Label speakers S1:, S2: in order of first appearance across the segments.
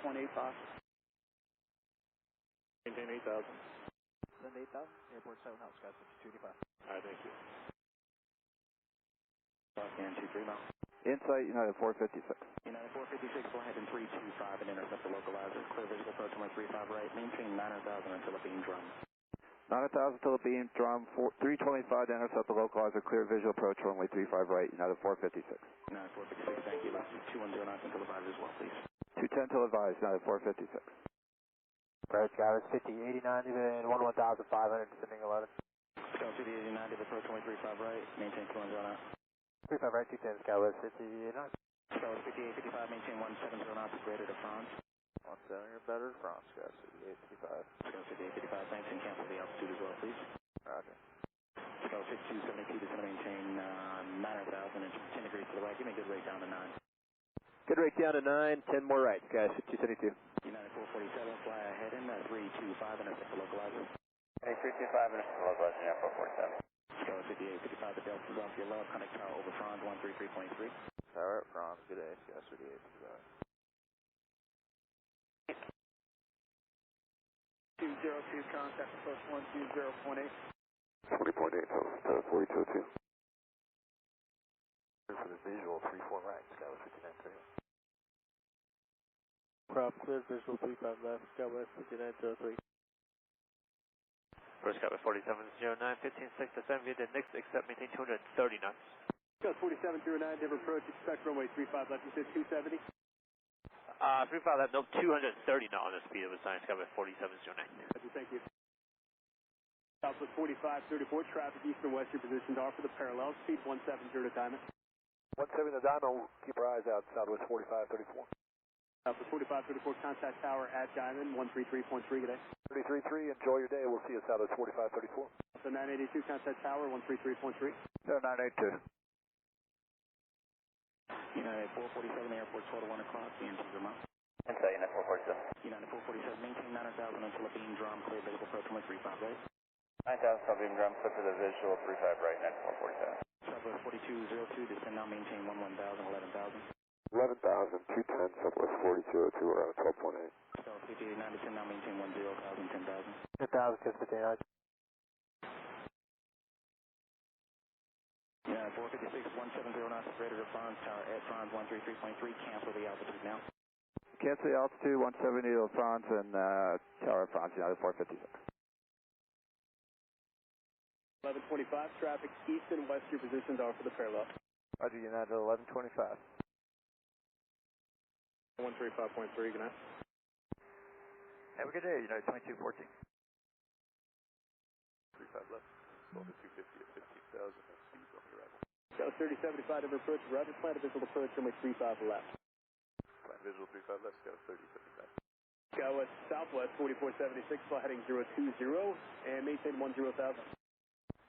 S1: 185.
S2: Maintain 8,000.
S3: Send 8,000, airport 7 house, guys, 5285.
S2: Alright, thank you.
S4: And 23 miles.
S5: Insight, United 456.
S4: United 456, go ahead and 325 and intercept the localizer. Clear visual approach on 35 right. Maintain 9,000 until a beam drum.
S5: 9,000 till the beam, drum 325 to intercept the localizer, clear visual approach runway 35 right, United 456.
S4: United 456, thank you. Left 210 knots until advised as well, please.
S5: 210 till advised, United 456.
S3: Right, Scott, 5089, even 11,500, descending 11.
S4: Scott 5089, approach runway 35 right. Maintain 210 knots.
S3: 35 right, 210, Skywest 5089.
S4: Scott 5855, maintain 170 knots, greater to France.
S3: 170 or better, France, guys, 5855.
S4: Scott 5855, thanks, and cancel the altitude as well, please.
S3: Roger.
S4: Scott 5272, just going to maintain 9,000 and 10 degrees to the right. Give me a good rate down to 9.
S3: Good rate down to 9, 10 more rights, guys, 5272.
S4: United 447, fly ahead in 325, intercept the localizer.
S6: Hey, 325, intercept the localizer, United 447.
S4: Scott 5855, the Delta's off your left, connect tower over Franz 133.3.
S3: Tower at France, good day, guys, 5855.
S1: 202, contact approach 120.8.
S5: 20.8, so 4202.
S3: For the visual, 34 right, Skywest 5930. Prop clear, visual 35 left, Skywest 5903.
S7: First Skywest 4709, 156 to 7 via the next, except maintain 230 knots.
S1: Scott 4709, never approach, expect runway 35 left, you said 270?
S7: 35 left, no, 230 knot on the speed of a sign, Skywest 4709.
S1: Thank you. Southwest 4534, traffic east and west, your positions are for the parallel, speed 170 to diamond.
S3: 170 to diamond, keep our eyes out, Southwest 4534.
S1: Southwest 4534, contact tower at diamond, 133.3, good day.
S3: 333, enjoy your day, we'll see you Southwest 4534.
S1: So 982, contact tower, 133.3.
S5: 982.
S4: United 447, airport total 1 o'clock, BNT remote.
S6: Insight, United 447.
S4: United 447, maintain 9,000 until a beam drum, clear visual approach runway 35 right.
S6: 9,000, stop beam drum, clear for the visual, 35 right, United 447.
S4: Southwest 4202, descend now, maintain 11,000, 11,000.
S5: 11,000, 210, Southwest 4202, around 12.8.
S4: Scott 5889, descend now, maintain 10,000, 10,000.
S3: 10,000, kiss 59.
S4: United 456, 170 knots, greater to Franz, tower at Franz 133.3, cancel the altitude now.
S5: Cancel the altitude, 170 to France and tower at France, United 456.
S1: 1125, traffic east and west, your positions are for the parallel.
S3: Roger, United 1125.
S1: 135.3, good night.
S3: Have a good day, United 2214. 35 left, going to 250 at 15,000, and speed on the arrival.
S1: Scott 3075, never approach, roger, plan a visual approach, runway 35 left.
S3: Plan visual 35 left, Scott 3075.
S1: Skywest Southwest 4476, fly heading 020 and maintain 10,000.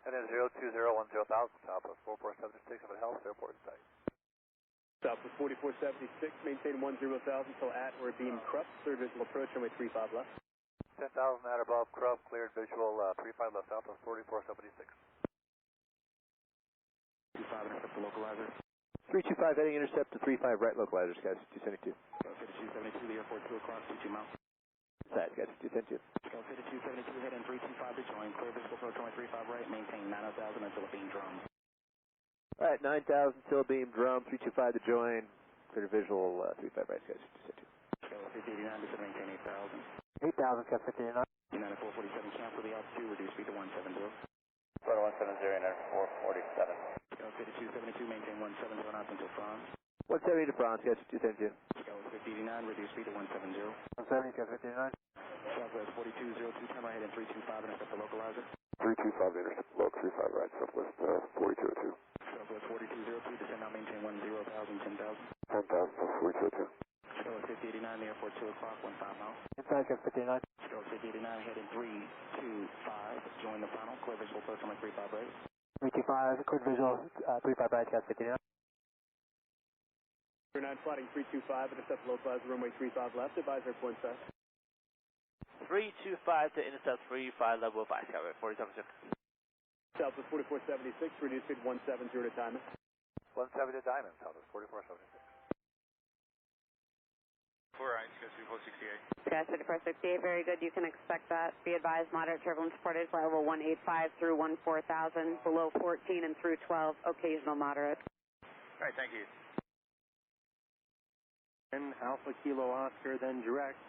S3: And then 02010,000, Southwest 4476 of the Health Airport site.
S1: Southwest 4476, maintain 10,000 till at or beam Krupp, third visual approach, runway 35 left.
S3: 10,000 at above, Krupp, cleared visual 35 left, Southwest 4476.
S4: 25, intercept the localizer.
S3: 325 heading intercept to 35 right localizers, guys, 272.
S4: Scott 5272, the airport 2 o'clock, 22 miles.
S3: Side, guys, 272.
S4: Scott 5272, heading 325 to join, clear visual approach, runway 35 right, maintain 9,000 until a beam drum.
S3: Alright, 9,000 till beam drum, 325 to join, clear visual 35 right, guys, 272.
S4: Scott 5089, just maintain 8,000.
S3: 8,000, Scott 59.
S4: United 447, cancel the altitude, reduce speed to 170.
S6: Go to 170, United 447.
S4: Scott 5272, maintain 170 knots until France.
S3: 170 to France, guys, 272.
S4: Scott 5089, reduce speed to 170.
S3: 170, Scott 59.
S4: Southwest 4202, time ahead in 325, intercept the localizer.
S5: 325 intercept, low 35 right, Southwest 4202.
S4: Southwest 4202, descend now, maintain 10,000, 10,000.
S5: 10,000, Southwest 4202.
S4: Scott 5089, the airport 2 o'clock, 15 miles.
S3: Inside, Scott 59.
S4: Scott 5089, heading 325, join the final, clear visual approach runway 35 right.
S3: 325, clear visual 35 right, Scott 59.
S1: 09, sliding 325, intercept localizer, runway 35 left, advisor point south.
S7: 325 to intercept 35 level 5, Skywest 476.
S1: Southwest 4476, reduce speed 170 to diamond.
S3: 170 to diamond, Southwest 4476.
S2: 4 right, Sky 3468.
S8: Sky 3468, very good. You can expect that. Be advised, moderate turbulence reported, flight level 185 through 14,000, below 14 and through 12, occasional moderate.
S2: All right, thank you.
S1: And Alpha Kilo Oscar, then direct.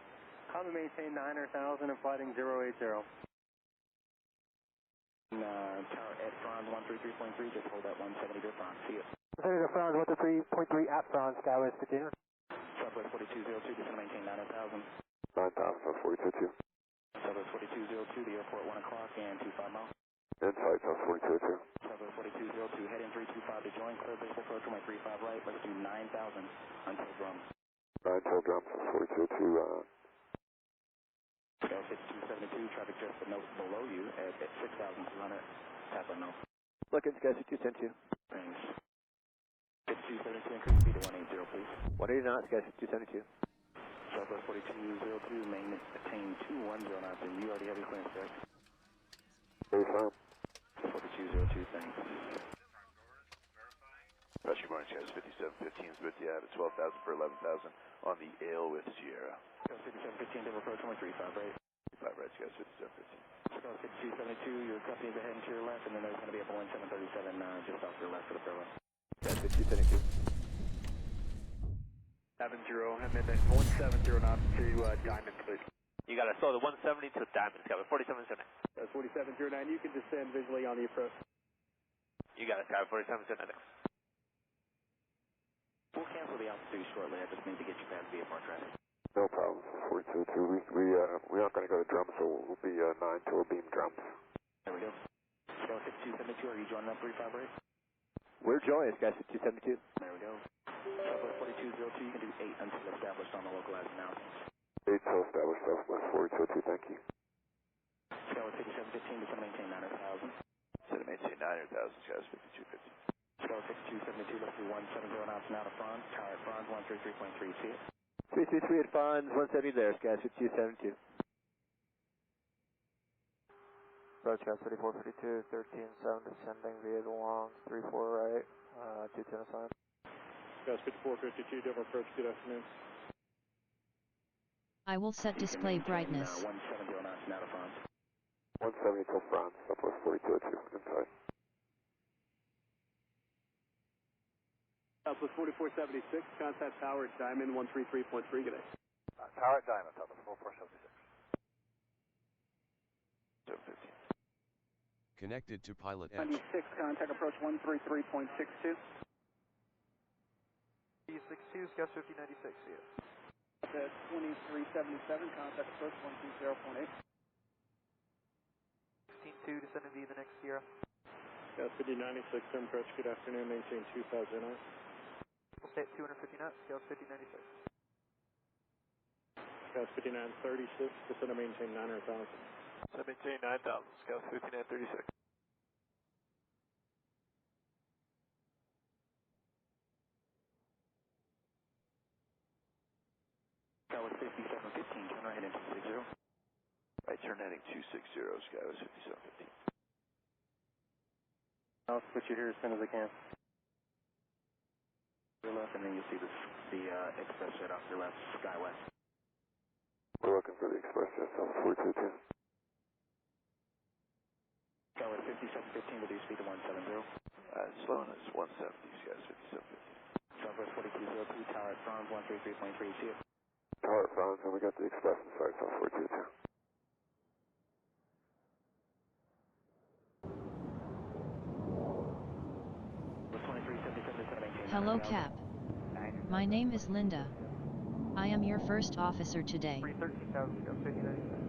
S1: Common maintain 9,000 and flighting 080.
S4: Tower at Franz 133.3, just hold that 170 to Franz. See you.
S3: Senator Franz 133.3 at Franz, Skywest 15.
S4: Southwest 4202, just maintain 9,000.
S6: 9,000, 4202.
S4: Southwest 4202, the airport 1 o'clock and 25 miles.
S6: Inside, South 4202.
S4: Southwest 4202, heading 325 to join, clear visual approach runway 35 right, let's do 9,000 until drum.
S6: 9 drums, 4202.
S4: Sky 6272, traffic just below you at 6,200. Tap or no.
S3: Looking, Sky 6272.
S4: Range 6272, increase speed to 180, please.
S3: 180 knots, Sky 6272.
S4: Southwest 4202, maintain 210 knots, and you already have your clearance, correct?
S6: Very fine.
S4: 4202, thanks.
S9: Good morning, Sky 5715 is with you at 12,000 for 11,000 on the Ale with Sierra.
S4: Sky 5715, Denver approach runway 35 right.
S9: 35 right, Sky 5715.
S4: Sky 6272, your company is ahead and to your left, and then there's going to be a Boeing 737 just off your left for the parallel.
S3: Sky 6272.
S1: 70, and then 170 knots to Diamond, please.
S7: You got to slow the 170 to Diamond, Sky 4709.
S1: That's 4709, you can descend visually on the approach.
S7: You got it, Sky 4709.
S4: We'll cancel the altitude shortly, I just need to get you past VFR traffic.
S6: No problem, 4202. We aren't going to go to drums, so we'll be 9 total beam drums.
S4: There we go. Sky 6272, are you joining up 35 right?
S3: We're joining, Sky 6272.
S4: There we go. Southwest 4202, you can do 8 until established on the localized announcements.
S6: 8 till established, Southwest 4202, thank you.
S4: Skyward 5715, just maintain 9,000.
S9: Set to maintain 9,000, Sky 5250.
S4: Skyward 6272, let's do 170 knots now to Franz. Tower at Franz 133.3, see it?
S3: 333 at Franz, 170 there, Sky 6272.
S5: Approach Sky 3452, 13-7 descending via the long, 34 right, 210 assigned.
S1: Sky 5452, Denver approach, good afternoon.
S10: I will set display brightness.
S4: 170 knots now to Franz.
S6: 170 till Franz, Southwest 4202, inside.
S1: Southwest 4476, contact tower at Diamond 133.3, good day.
S3: Tower at Diamond, Southwest 4476.
S9: 715.
S11: Connected to PilotEdge.
S8: 96, contact approach 133.62.
S5: 62, Sky 5096, see you.
S8: At 2377, contact approach 120.8.
S5: 162, descending via the next Sierra.
S1: Sky 5096, Denver approach, good afternoon, maintain 2000 knots.
S5: We'll stay at 250 knots, Sky 5096.
S1: Sky 5936, descend to maintain 900,000.
S3: So maintain 9,000, Sky 5936.
S4: Skyward 5715, turn right into 60.
S9: Right, turn heading 260, Sky 5715.
S1: I'll switch you here as soon as I can.
S4: Your left, and then you see the express jet off your left, Skywest.
S6: We're looking for the express jet, Southwest 4202.
S4: Skyward 5715, reduce speed to 170.
S9: Slowing is 170, Sky 5715.
S4: Southwest 4202, tower at Franz 133.3, see it?
S6: Tower at Franz, and we got the express inside, South 4202.
S10: Hello, Cap. My name is Linda. I am your first officer today.
S5: 313,000, Sky 5096.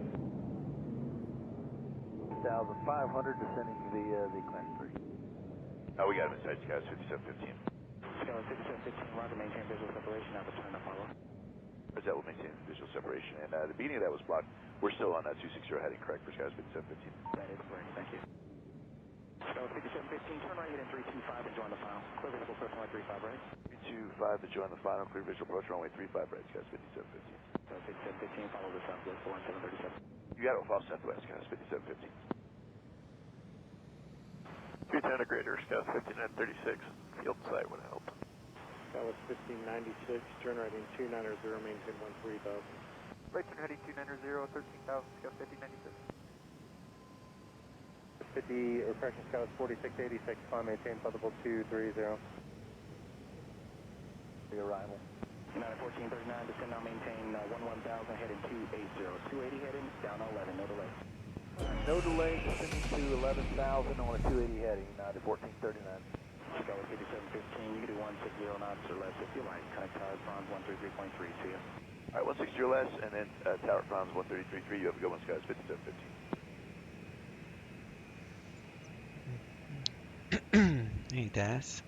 S3: 1,500 descending via the Class 3.
S9: Oh, we got him inside, Sky 5715.
S4: Skyward 5715, roger, maintain visual separation, now return to follow.
S9: That will maintain visual separation, and the beginning of that was blocked. We're still on that 260 heading, correct, for Sky 5715?
S4: That is correct, thank you. Skyward 5715, turn right, hit in 325 and join the final. Clear visual approach runway 35 right.
S9: 325 to join the final, clear visual approach runway 35 right, Sky 5715.
S4: Skyward 5715, follow the southwest, 1737.
S9: You got it, we'll follow southwest, Sky 5715.
S3: 310 to greater, Sky 5936. Field site would help.
S1: That was 1596, turn right in 290, maintain 13,000.
S5: Right turn heading 290, 13,000, Scout 1596.
S1: 50, refraction Scout 4686, climb maintain, level 230. The arrival.
S4: United 1439, descend now maintain 11,000, heading 280. 280 heading, down 11, no delay.
S3: No delay, descending to 11,000 on a 280 heading, United 1439.
S4: Scout 5715, you can do 160 knots or less if you like. Connect tower Franz 133.3, see ya.
S9: All right, 160 or less, and then Tower Franz 133.3. You have a good one, Skies 5715.
S12: Hey, Das.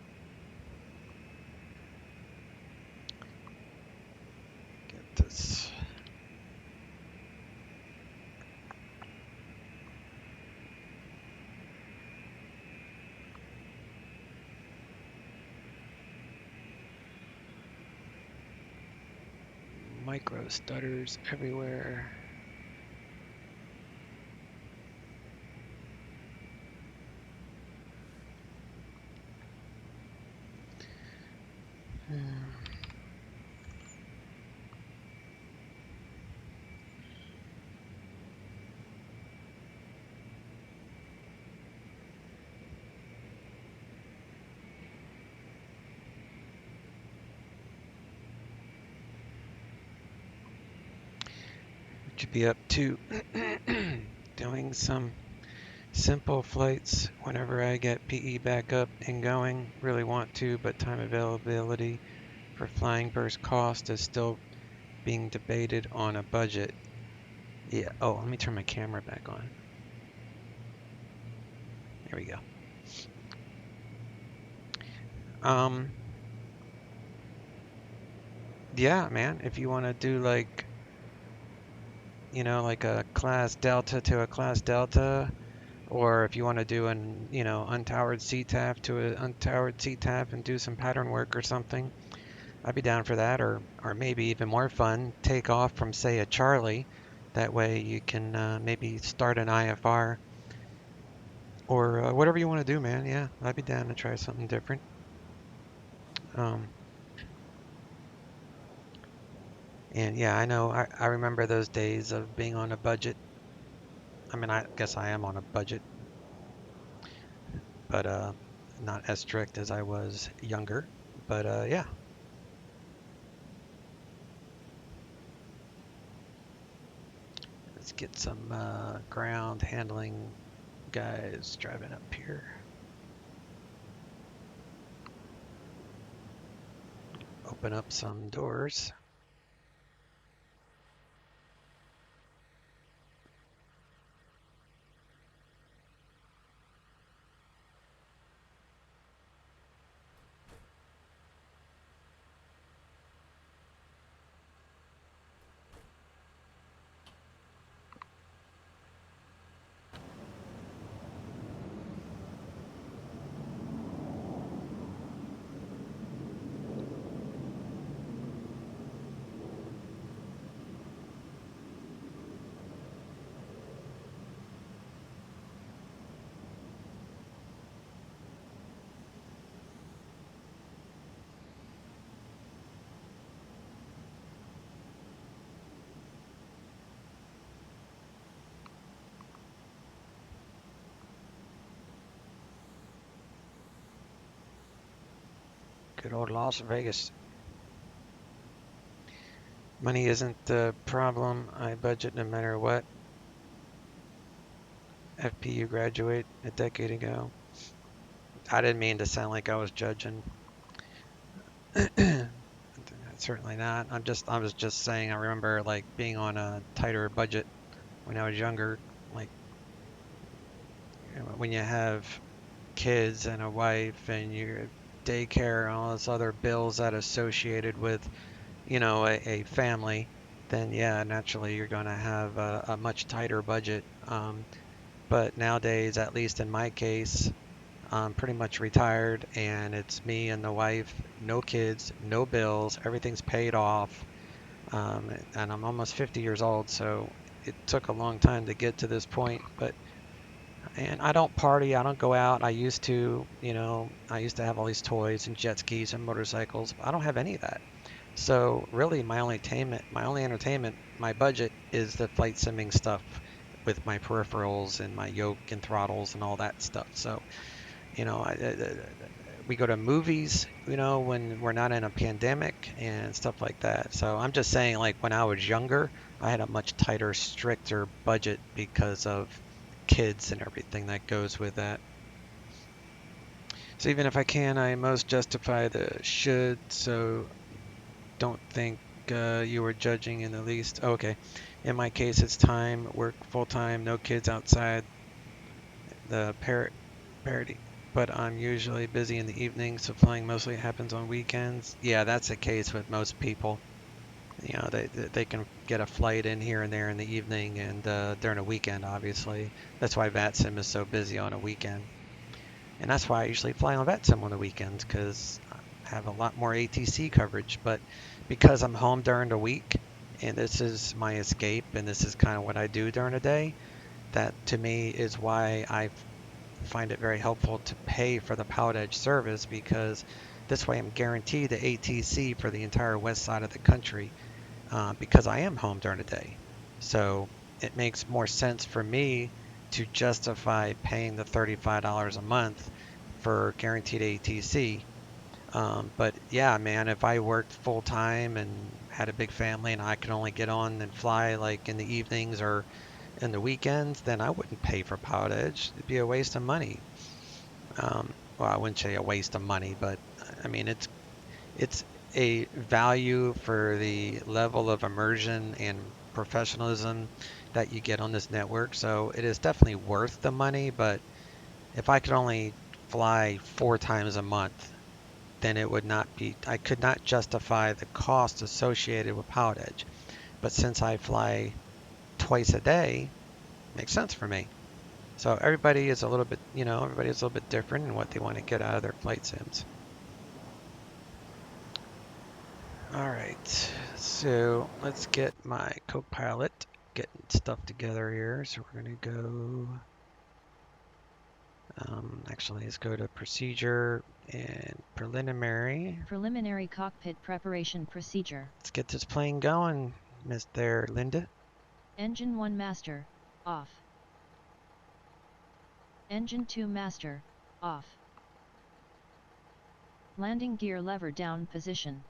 S12: Get this. Micro stutters everywhere. To be up to doing some simple flights whenever I get PE back up and going. Really want to, but time availability for flying burst cost is still being debated on a budget. Yeah. Oh, let me turn my camera back on. There we go. Yeah, man, if you want to do like, you know, like a class delta to a class delta, or if you want to do an, you know, untowered CTAF to an untowered CTAF and do some pattern work or something, I'd be down for that. Or maybe even more fun, take off from, say, a Charlie. That way you can maybe start an IFR or whatever you want to do, man. Yeah, I'd be down to try something different. And yeah, I know, I remember those days of being on a budget. I mean, I guess I am on a budget, but not as strict as I was younger. But yeah. Let's get some ground handling guys driving up here. Open up some doors. Good old Las Vegas. Money isn't the problem. I budget no matter what. FPU graduate a decade ago. I didn't mean to sound like I was judging. Certainly not. I was just saying I remember like being on a tighter budget when I was younger. Like, you know, when you have kids and a wife and your daycare and all those other bills that associated with, you know, a family, then yeah, naturally you're going to have a much tighter budget. But nowadays, at least in my case, I'm pretty much retired and it's me and the wife, no kids, no bills, everything's paid off. And I'm almost 50 years old, so it took a long time to get to this point, but And I don't party, I don't go out. I used to, I used to have all these toys and jet skis and motorcycles. I don't have any of that. So really my only entertainment, my budget is the flight simming stuff with my peripherals and my yoke and throttles and all that stuff. So, we go to movies, when we're not in a pandemic and stuff like that. So I'm just saying, like, when I was younger, I had a much tighter, stricter budget because of kids and everything that goes with that. So even if I can, I most justify the should, so don't think you were judging in the least. Oh, okay. In my case, it's time, work full-time, no kids outside the parody. But I'm usually busy in the evening, so flying mostly happens on weekends. Yeah, that's the case with most people. They can get a flight in here and there in the evening and during a weekend, obviously. That's why VATSIM is so busy on a weekend. And that's why I usually fly on VATSIM on the weekends, because I have a lot more ATC coverage. But because I'm home during the week, and this is my escape, and this is kind of what I do during the day, that to me is why I find it very helpful to pay for the PilotEdge service, because this way I'm guaranteed the ATC for the entire west side of the country, because I am home during the day. So it makes more sense for me to justify paying the $35 a month for guaranteed ATC. But yeah, man, if I worked full time and had a big family and I could only get on and fly like in the evenings or in the weekends, then I wouldn't pay for PilotEdge. It'd be a waste of money. Well, I wouldn't say a waste of money, but I mean, it's a value for the level of immersion and professionalism that you get on this network. So it is definitely worth the money, but if I could only fly 4 times a month, then it would not be, I could not justify the cost associated with PilotEdge. But since I fly twice a day, it makes sense for me. So everybody is a little bit, everybody is a little bit different in what they want to get out of their flight sims. All right, so let's get my co-pilot getting stuff together here. So we're going to go, actually, let's go to procedure and preliminary.
S10: Preliminary cockpit preparation procedure.
S12: Let's get this plane going, Miss there, Linda.
S10: Engine 1 master, off. Engine 2 master, off. Landing gear lever down position.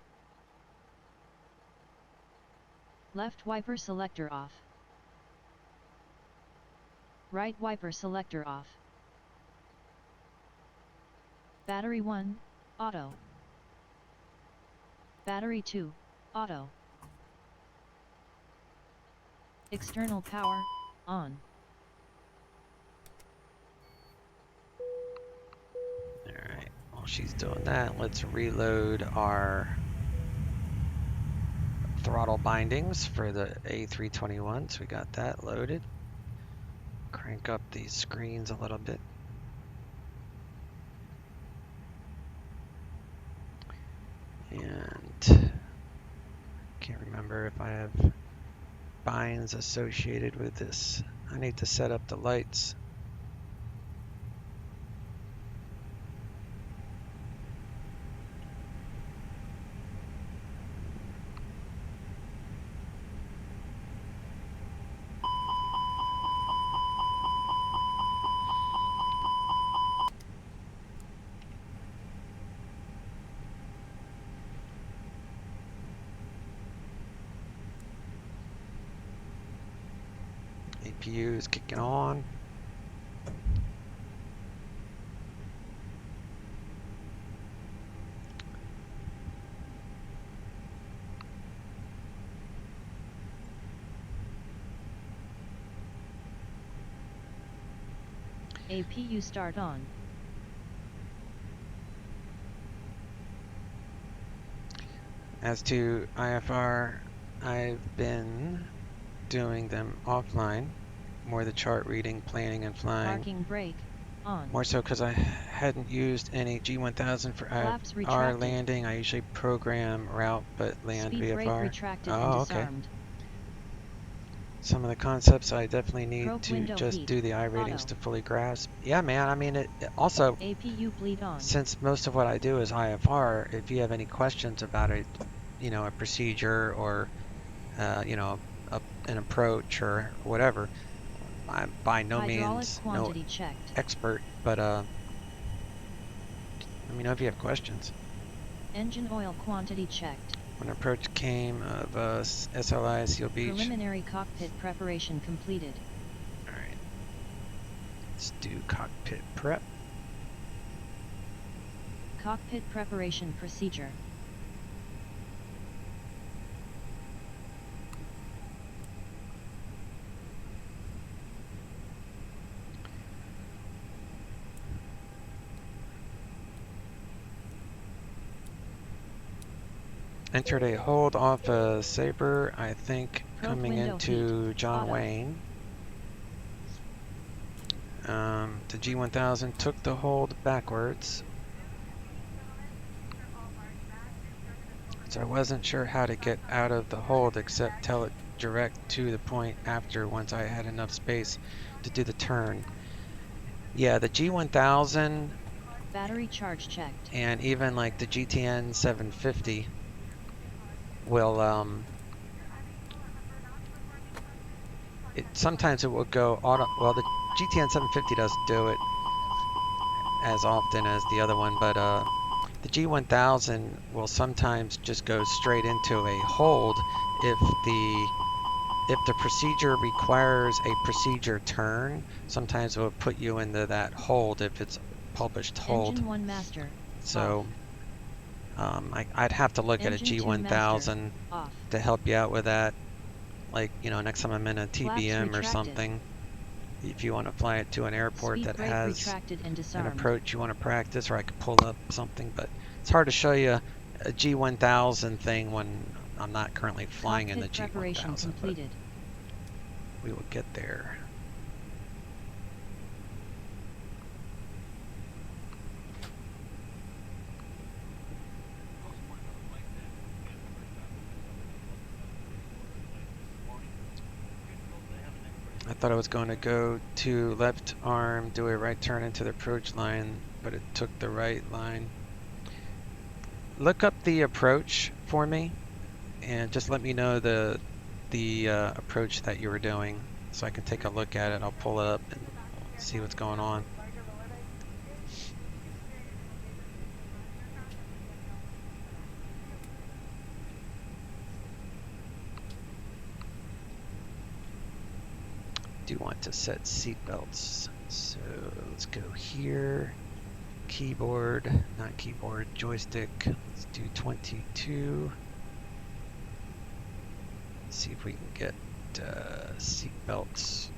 S10: Left wiper selector off. Right wiper selector off. Battery 1, auto. Battery 2, auto. External power, on.
S12: Alright, while she's doing that, let's reload our throttle bindings for the A321. So we got that loaded. Crank up these screens a little bit. And can't remember if I have binds associated with this. I need to set up the lights. APU is kicking on.
S10: APU start on.
S12: As to IFR, I've been doing them offline, more the chart reading, planning, and flying.
S10: Parking brake, on.
S12: More so because I hadn't used any G1000 for IFR landing. I usually program route but land
S10: Speed
S12: VFR.
S10: brake retracted and disarmed.
S12: some of the concepts I definitely need
S10: Probe
S12: to
S10: window
S12: just
S10: heat.
S12: do the I ratings
S10: Auto.
S12: to fully grasp. Yeah, man. I mean, it also,
S10: APU bleed on.
S12: since most of what I do is IFR, if you have any questions about it, you know, a procedure or, you know, an approach or whatever, I'm by no
S10: Hydraulic
S12: means
S10: quantity checked.
S12: expert, but let me know if you have questions.
S10: Engine oil quantity checked.
S12: When approach came of SLI Seal Beach.
S10: Preliminary cockpit preparation completed.
S12: All right, let's do cockpit prep.
S10: Cockpit preparation procedure.
S12: Entered a hold off a Sabre, I think,
S10: Probe
S12: coming
S10: window
S12: into
S10: heat.
S12: John
S10: Auto.
S12: Wayne. The G1000 took the hold backwards. So I wasn't sure how to get out of the hold except tell it direct to the point after once I had enough space to do the turn. Yeah, the G1000
S10: Battery charge checked.
S12: and even like the GTN 750 will sometimes it will go auto. Well, the GTN 750 doesn't do it as often as the other one, but the G1000 will sometimes just go straight into a hold if the procedure requires a procedure turn. Sometimes it will put you into that hold if it's published hold.
S10: Engine 1 master.
S12: So I'd have to look
S10: Engine
S12: at a G1000
S10: off.
S12: to help you out with that. Like, you know, next time I'm in a TBM or something, if you want to fly it to an airport
S10: Speed
S12: that
S10: brake
S12: has
S10: retracted and disarmed.
S12: an approach you want to practice, or I could pull up something, but it's hard to show you a G1000 thing when I'm not currently flying in the G1000.
S10: Completed.
S12: We will get there. I thought I was going to go to left arm, do a right turn into the approach line, but it took the right line. Look up the approach for me and just let me know the approach that you were doing so I can take a look at it. I'll pull it up and see what's going on. Do want to set seat belts, so let's go here. Keyboard, not keyboard, joystick. Let's do 22. See if we can get seat belts.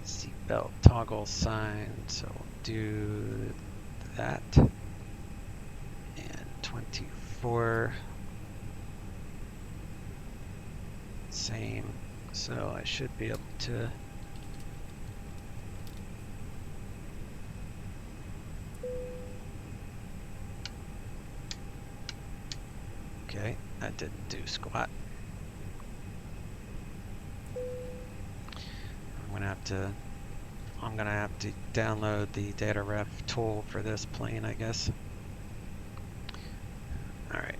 S12: Seat belt toggle sign. So we'll do that. And 24. Same. So I should be able to. Okay, that didn't do squat. I'm gonna have to download the data ref tool for this plane, I guess. All right.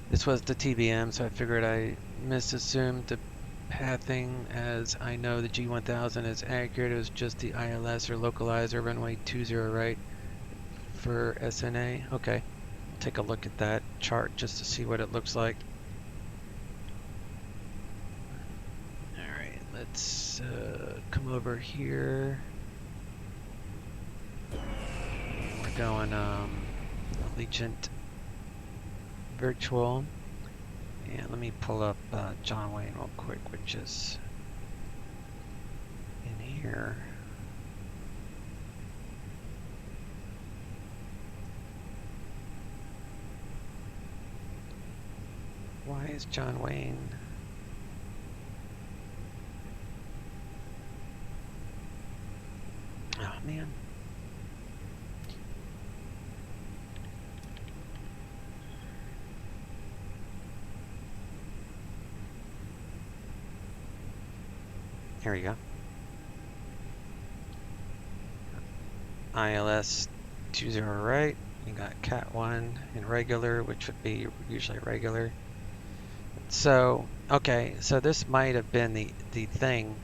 S12: This was the TBM, so I figured I misassumed the pathing, as I know the G1000 is accurate. It was just the ILS or localizer, runway 20 right for SNA. Okay, take a look at that chart just to see what it looks like. Alright, let's come over here. We're going Allegiant Virtual. And let me pull up John Wayne real quick, which is in here. Why is John Wayne? man. Here we go. ILS 20 right. You got Cat 1 in regular, which would be usually regular. So, okay, so this might have been the thing.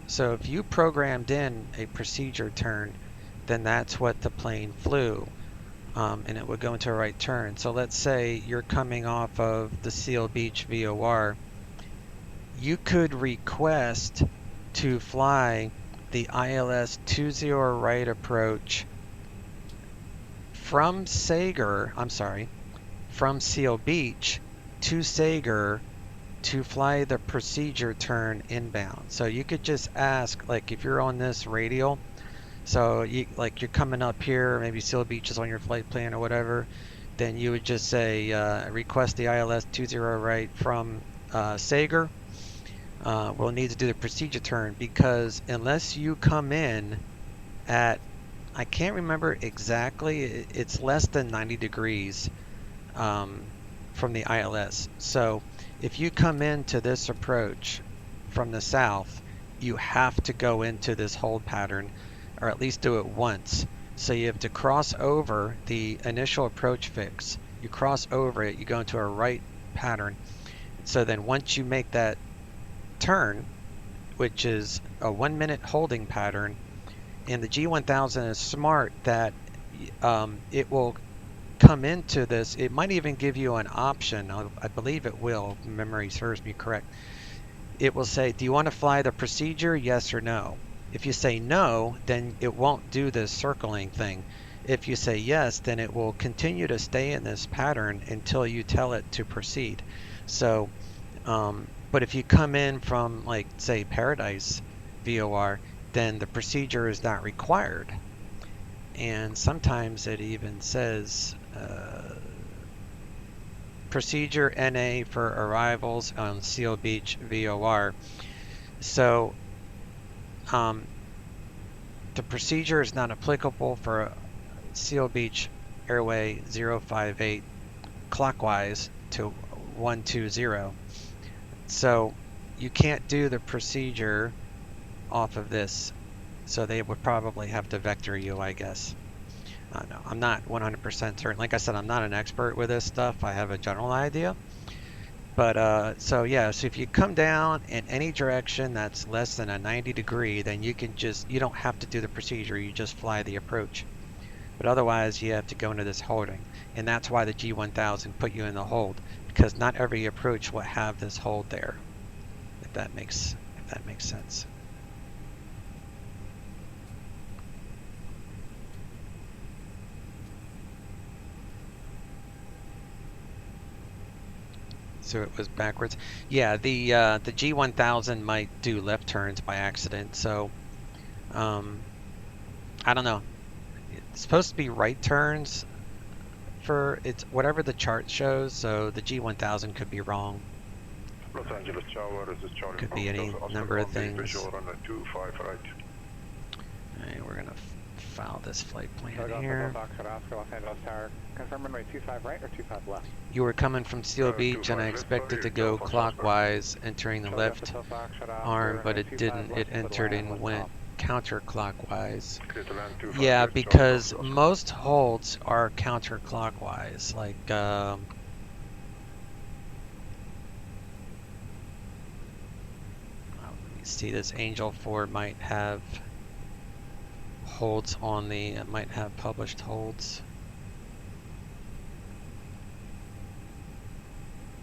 S12: So if you programmed in a procedure turn, then that's what the plane flew, and it would go into a right turn. So let's say you're coming off of the Seal Beach VOR. You could request to fly the ILS 20 right approach from Sager, from Seal Beach to Sager to fly the procedure turn inbound. So you could just ask, like if you're on this radial, so you like you're coming up here, maybe Seal Beach is on your flight plan or whatever, then you would just say request the ILS 20 right from Sager. We'll need to do the procedure turn, because unless you come in at, I can't remember exactly, it's less than 90 degrees from the ILS. So if you come into this approach from the south, you have to go into this hold pattern, or at least do it once. So you have to cross over the initial approach fix. You cross over it, you go into a right pattern. So then once you make that turn, which is a 1 minute holding pattern, and the G1000 is smart that it will come into this. It might even give you an option. I believe it will, if memory serves me correct. It will say, do you want to fly the procedure, yes or no? If you say no, then it won't do this circling thing. If you say yes, then it will continue to stay in this pattern until you tell it to proceed. So but if you come in from, like, say, Paradise VOR, then the procedure is not required. And sometimes it even says procedure NA for arrivals on Seal Beach VOR. So the procedure is not applicable for Seal Beach Airway 058 clockwise to 120. So you can't do the procedure off of this. So they would probably have to vector you, I guess. No, I'm not 100% certain. Like I said, I'm not an expert with this stuff. I have a general idea. But so yeah, so if you come down in any direction that's less than a 90 degree, then you can just, you don't have to do the procedure, you just fly the approach. But otherwise you have to go into this holding. And that's why the G1000 put you in the hold, because not every approach will have this hold there. If that makes sense. So it was backwards. Yeah, the G1000 might do left turns by accident. So I don't know. It's supposed to be right turns for it's whatever the chart shows. So the G1000 could be wrong.
S6: Los Angeles Tower, this is Charlie.
S12: Could be any number of things.
S6: Visual runway 25 right.
S12: Alright, we're gonna file this flight plan here.
S4: Confirm runway 25 right or 25 left?
S12: You were coming from Seal Beach and I expected to go clockwise, entering the left arm, but it didn't. It entered and went counterclockwise. Yeah, because most holds are counterclockwise. Like, let me see, this Angel 4 might have holds on the, it might have published holds.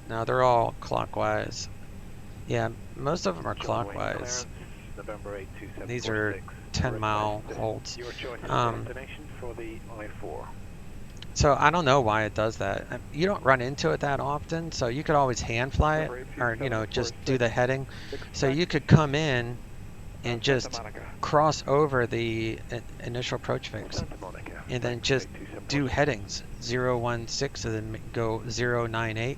S12: No, they're all clockwise. Yeah, most of them are clockwise. These are 10-mile holds. So I don't know why it does that. You don't run into it that often, so you could always hand fly it, or just do the heading. So you could come in and just cross over the initial approach fix, and then just do headings 016 and then go 098.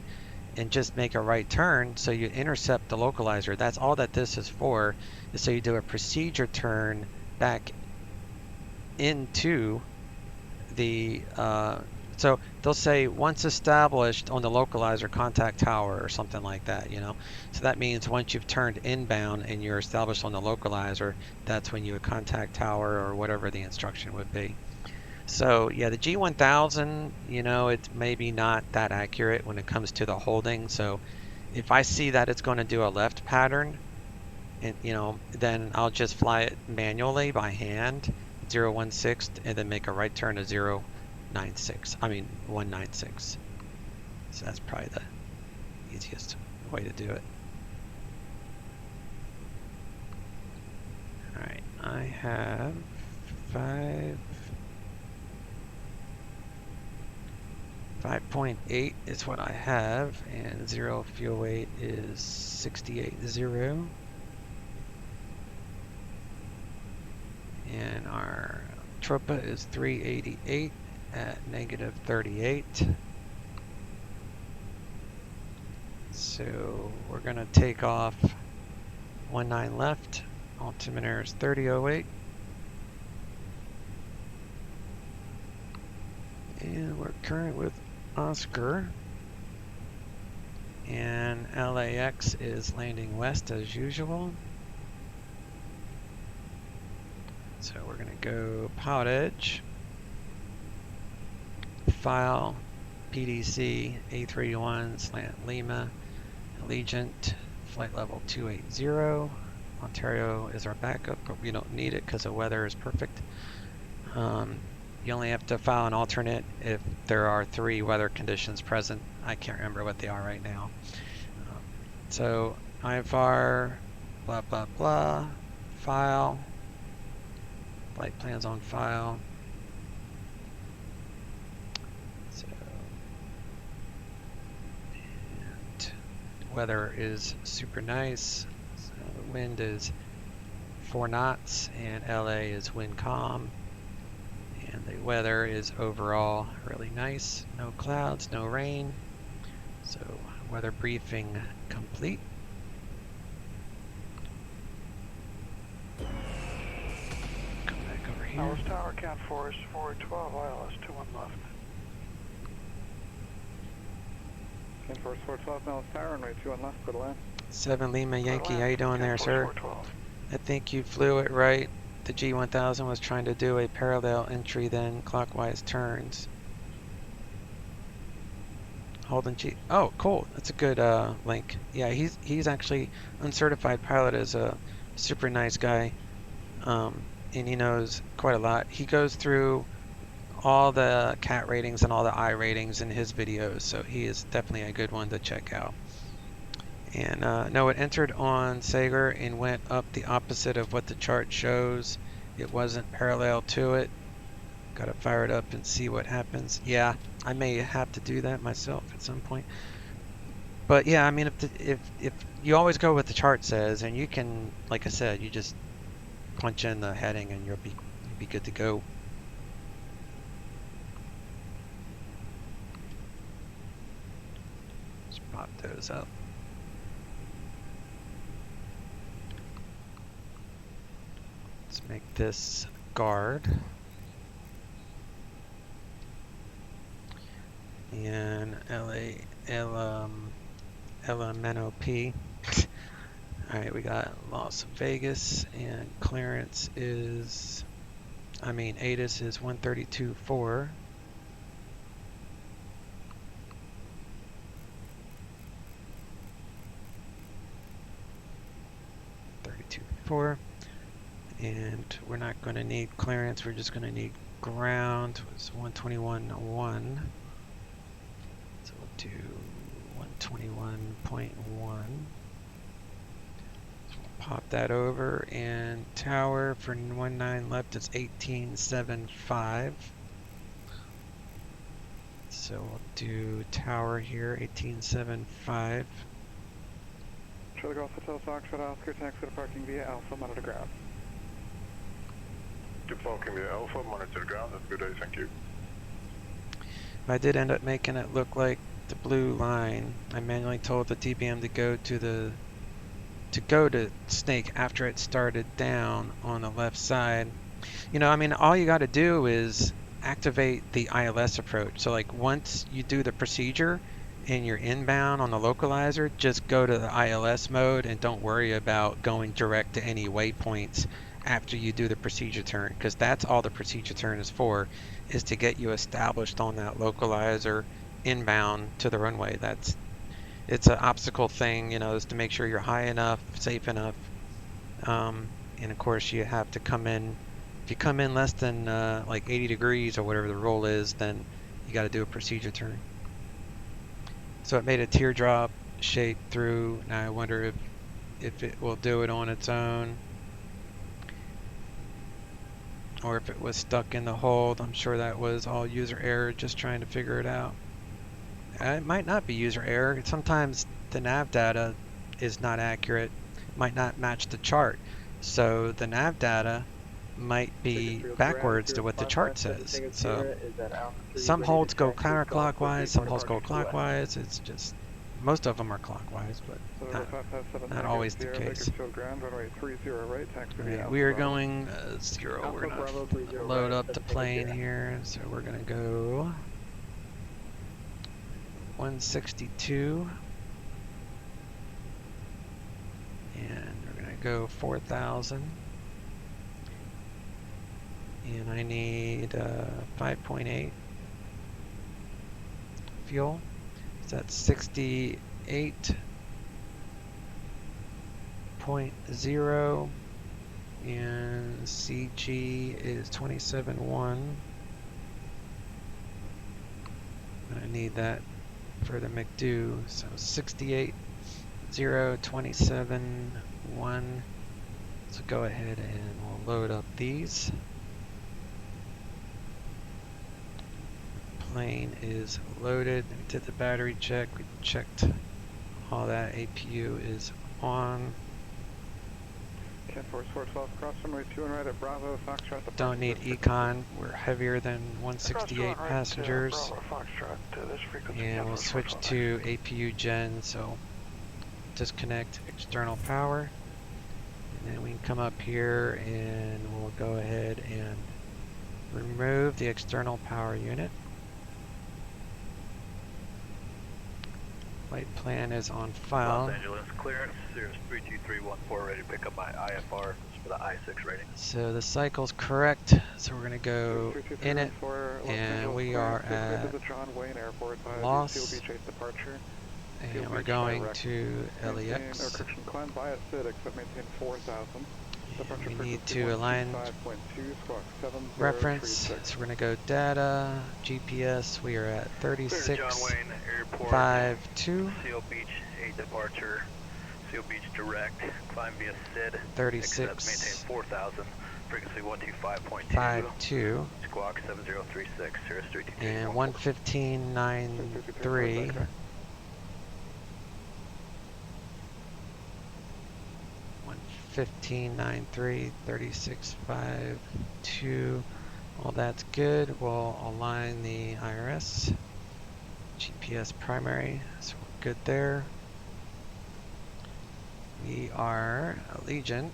S12: And just make a right turn, so you intercept the localizer. That's all that this is for, is so you do a procedure turn back into the, so they'll say once established on the localizer, contact tower or something like that, you know. So that means once you've turned inbound and you're established on the localizer, that's when you would contact tower or whatever the instruction would be. So yeah, the G1000, you know, it's maybe not that accurate when it comes to the holding. So if I see that it's going to do a left pattern, and you know, then I'll just fly it manually by hand, 016, and then make a right turn to 196. So that's probably the easiest way to do it. All right, I have 5.8 is what I have, and 0 fuel weight is 68.0. And our Tropa is 388 at -38. So we're gonna take off 19 left. Altimeter is 3008. And we're current with Oscar. And LAX is landing west as usual. So we're going to go PilotEdge, File, PDC, A321, Slant Lima, Allegiant, flight level 280. Ontario is our backup, but we don't need it because the weather is perfect. You only have to file an alternate if there are 3 weather conditions present. I can't remember what they are right now. So IFR, blah, blah, blah, file, flight plans on file. So, and weather is super nice. So the wind is 4 knots and LA is wind calm. And the weather is overall really nice. No clouds, no rain. So weather briefing complete. Come back over here.
S13: Toliss Tower, count 4 is 412, ILS 21 left.
S5: Count 4 is 412, Toliss Tower, runway 21 left, go to land.
S12: 7 Lima Yankee, how you doing there, sir? I think you flew it right. The G1000 was trying to do a parallel entry, then clockwise turns. Holding G. Oh, cool. That's a good link. Yeah, he's actually uncertified pilot, is a super nice guy, and he knows quite a lot. He goes through all the CAT ratings and all the I ratings in his videos, so he is definitely a good one to check out. And no, it entered on Sager and went up the opposite of what the chart shows. It wasn't parallel to it. Gotta fire it up and see what happens. Yeah, I may have to do that myself at some point. But yeah, I mean, if you always go what the chart says, and you can, like I said, you just punch in the heading and you'll be good to go. Just pop those up. Let's make this guard. And LMNOP. Alright, we got Las Vegas, and clearance is, ATIS is 132.4. 32.4. And we're not going to need clearance, we're just going to need ground. It's 121.1. So we'll do 121.1. So we'll pop that over, and tower for 19 left is 18.75. So we'll do tower here, 18.75.
S5: Charlie Golf Hotel Foxtrot Oscar, taxi to parking via Alpha, monitor ground.
S6: Parking via Alpha, monitor ground. Have a good day, thank you.
S12: I did end up making it look like the blue line. I manually told the DBM to go to Snake after it started down on the left side, You know, I mean, all you got to do is activate the ILS approach. So like once you do the procedure and you're inbound on the localizer, just go to the ILS mode and don't worry about going direct to any waypoints after you do the procedure turn, because that's all the procedure turn is for, is to get you established on that localizer inbound to the runway. It's an obstacle thing, you know, is to make sure you're high enough, safe enough. And of course you have to come in, if you come in less than like 80 degrees or whatever the roll is, then you got to do a procedure turn. So it made a teardrop shape through. Now I wonder if it will do it on its own, or if it was stuck in the hold. I'm sure that was all user error, just trying to figure it out. It might not be user error. Sometimes the nav data is not accurate, might not match the chart. So the nav data might be backwards to what the chart says. So some holds go counterclockwise, some holds go clockwise. It's just, most of them are clockwise, but not always the case. Right, we are going 0. We're going to load up the plane here. So we're going to go 162. And we're going to go 4,000. And I need 5.8 fuel. So that's 68.0, and CG is 27.1. I need that for the McDo. So 68.027.1. So go ahead and we'll load up these. Plane is loaded. We did the battery check. We checked all that. APU is on.
S13: Cat Force 412, cross runway 2 and right at Bravo, Foxtrot.
S12: Don't need econ. We're heavier than 168 passengers. And we'll switch to APU gen. So disconnect external power. And then we can come up here and we'll go ahead and remove the external power unit. Flight plan is on file.
S2: Los Angeles clearance, Cirrus 32314, ready to pick up my IFR for the I6 rating.
S12: So the cycle's correct, so we're going to go in it, and we are at Los, and we're going to LEX. We need to align reference, so we're going to go data, GPS, we are at 36.52.
S2: Seal Beach, 8 departure, Seal Beach direct, climb via SID,
S12: 36.
S2: maintain 4,000, frequency 125.2, squawk 7036, Cirrus 323.
S12: And 115.93. 15.93, 36.52. All that's good. We'll align the IRS. GPS primary, so we're good there. We are Allegiant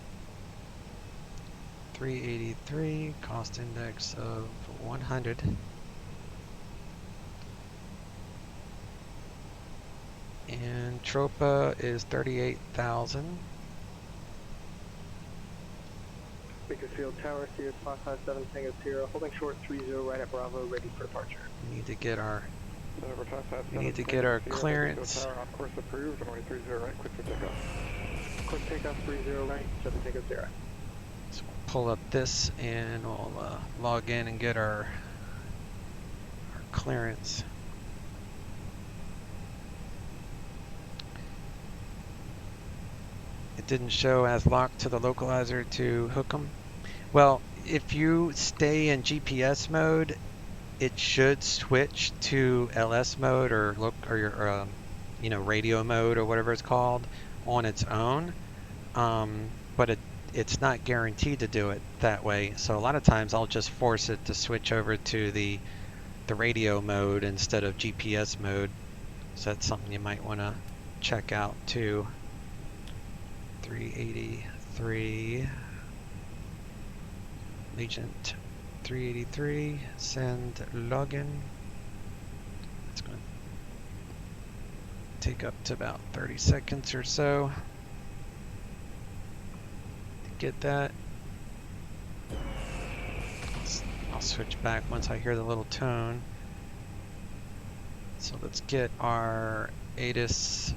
S12: 383, cost index of 100. And Tropa is 38,000.
S1: Bakersfield Tower, Sirius 557 Tango 0, holding short 30 right at Bravo, ready for departure.
S12: We need to get our clearance.
S13: On course approved, runway 30 right, quick for takeoff.
S1: Course takeoff 30 right, 7 Tango 0.
S12: So we'll pull up this and we'll log in and get our clearance. It didn't show as locked to the localizer to hook them. Well, if you stay in GPS mode, it should switch to LS mode or your radio mode or whatever it's called on its own. But it's not guaranteed to do it that way. So a lot of times I'll just force it to switch over to the radio mode instead of GPS mode. So that's something you might want to check out too. 383. Legent 383, send login. It's going to take up to about 30 seconds or so to get that. I'll switch back once I hear the little tone. So let's get our ATIS.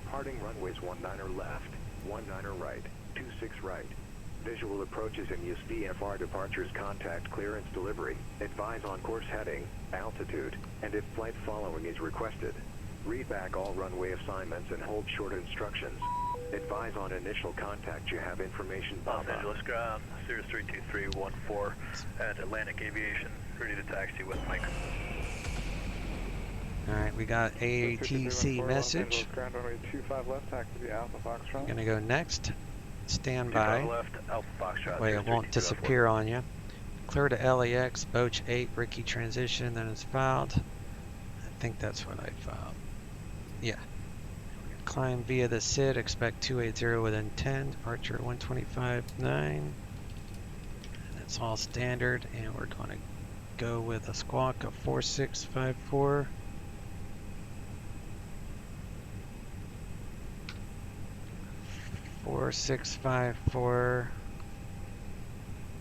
S14: Departing runways 19er left, 19er right, 26 right. Visual approaches in use VFR departures, contact clearance delivery. Advise on course heading, altitude, and if flight following is requested. Read back all runway assignments and hold short instructions. Advise on initial contact you have information.
S2: Los Angeles ground, Cirrus 32314 at Atlantic Aviation, ready to taxi with Mike.
S12: Alright, we got AATC message.
S13: Ground runway 25 left, taxi Alpha Foxtrot.
S12: Gonna go next. Stand by.
S2: Left, Alpha Foxtrot.
S12: Wait, it won't disappear on you. Clear to LAX, Boach 8, Ricky transition, then it's filed. I think that's what I filed. Yeah. Climb via the SID, expect 280 within 10, departure 125.9. That's all standard, and we're going to go with a squawk of 4654. Four, 6, 5, 4.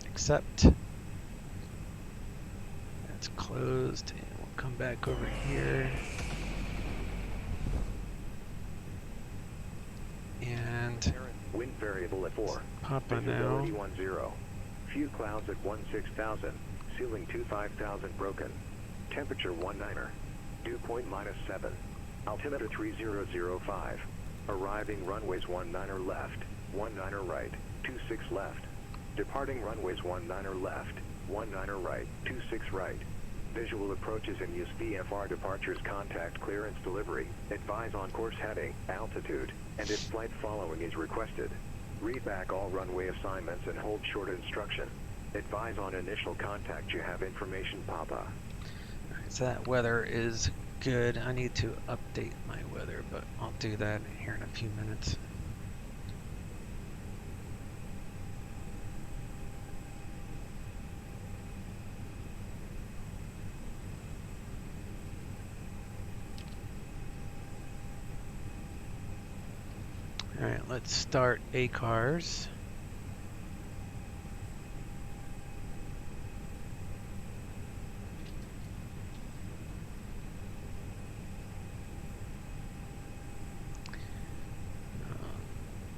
S12: Accept. That's closed, and we'll come back over here. And
S14: wind variable at 4.
S12: Papa now.
S14: Visibility 10. Few clouds at 16,000. Ceiling 25,000 broken. Temperature 19er. Dew point -7. Altimeter 3005. Arriving runways 19er left, 19er right, 26 left. Departing runways 19er left, 19er right, 26 right. Visual approaches in use VFR departures, contact clearance delivery. Advise on course heading, altitude, and if flight following is requested. Read back all runway assignments and hold short instruction. Advise on initial contact you have information, Papa.
S12: So that weather is good. I need to update my weather, but I'll do that here in a few minutes. Alright, let's start ACARS.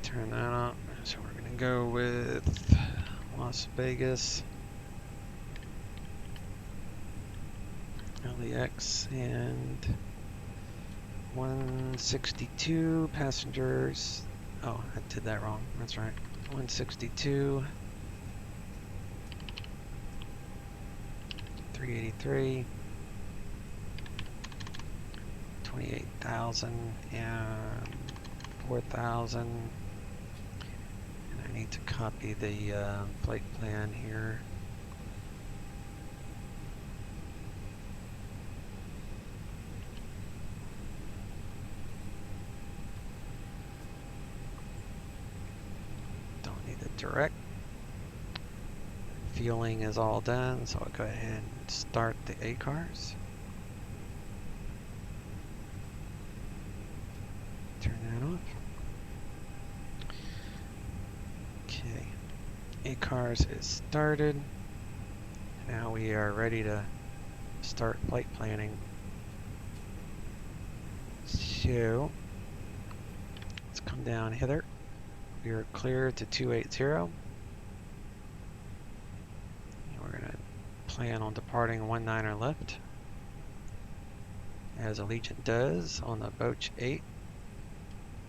S12: Turn that up. So we're going to go with Las Vegas, LAX, and 162 passengers. Oh, I did that wrong. That's right. 162, 383, 28,000, and 4,000. I need to copy the flight plan here. Don't need the direct. Fueling is all done, so I'll go ahead and start the ACARS. Turn that off. Okay, ACARS is started. Now we are ready to start flight planning. So let's come down hither. We are clear to 280. And we're going to plan on departing 19er left, as Allegiant does on the Boach 8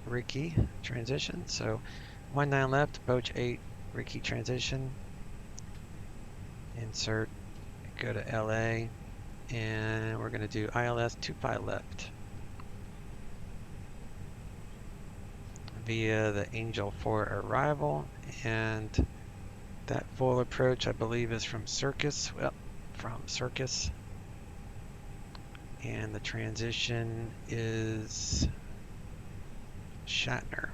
S12: Ricky transition. So 19 left, Boach 8 Ricky transition. Insert, go to LA, and we're going to do ILS 25 left via the Angel 4 arrival, and that full approach I believe is from Circus. Well, from Circus, and the transition is Shatner.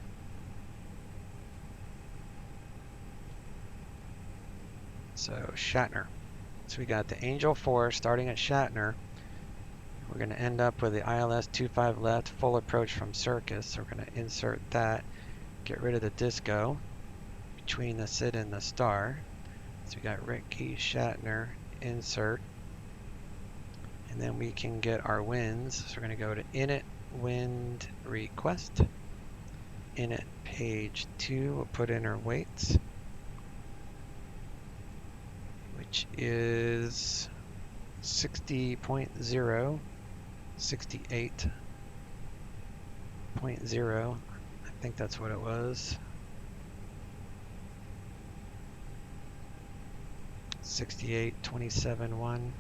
S12: So Shatner. So we got the Angel 4 starting at Shatner. We're going to end up with the ILS 25 left, full approach from Circus. So we're going to insert that, get rid of the disco between the SID and the star. So we got Ricky Shatner, insert. And then we can get our winds. So we're going to go to init, wind request. Init page 2, we'll put in our weights, which is 60.0, 68.0, I think that's what it was. 68.27.1.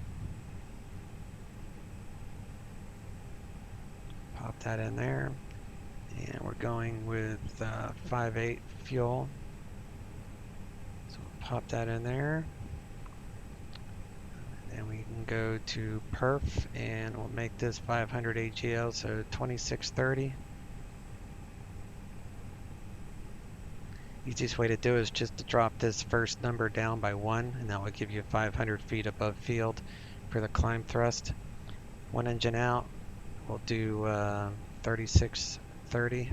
S12: Pop that in there. And we're going with 5.8 fuel. So we'll pop that in there. And we can go to perf and we'll make this 500 AGL, so 2630. Easiest way to do it is just to drop this first number down by 1, and that will give you 500 feet above field for the climb thrust. One engine out, we'll do 3630.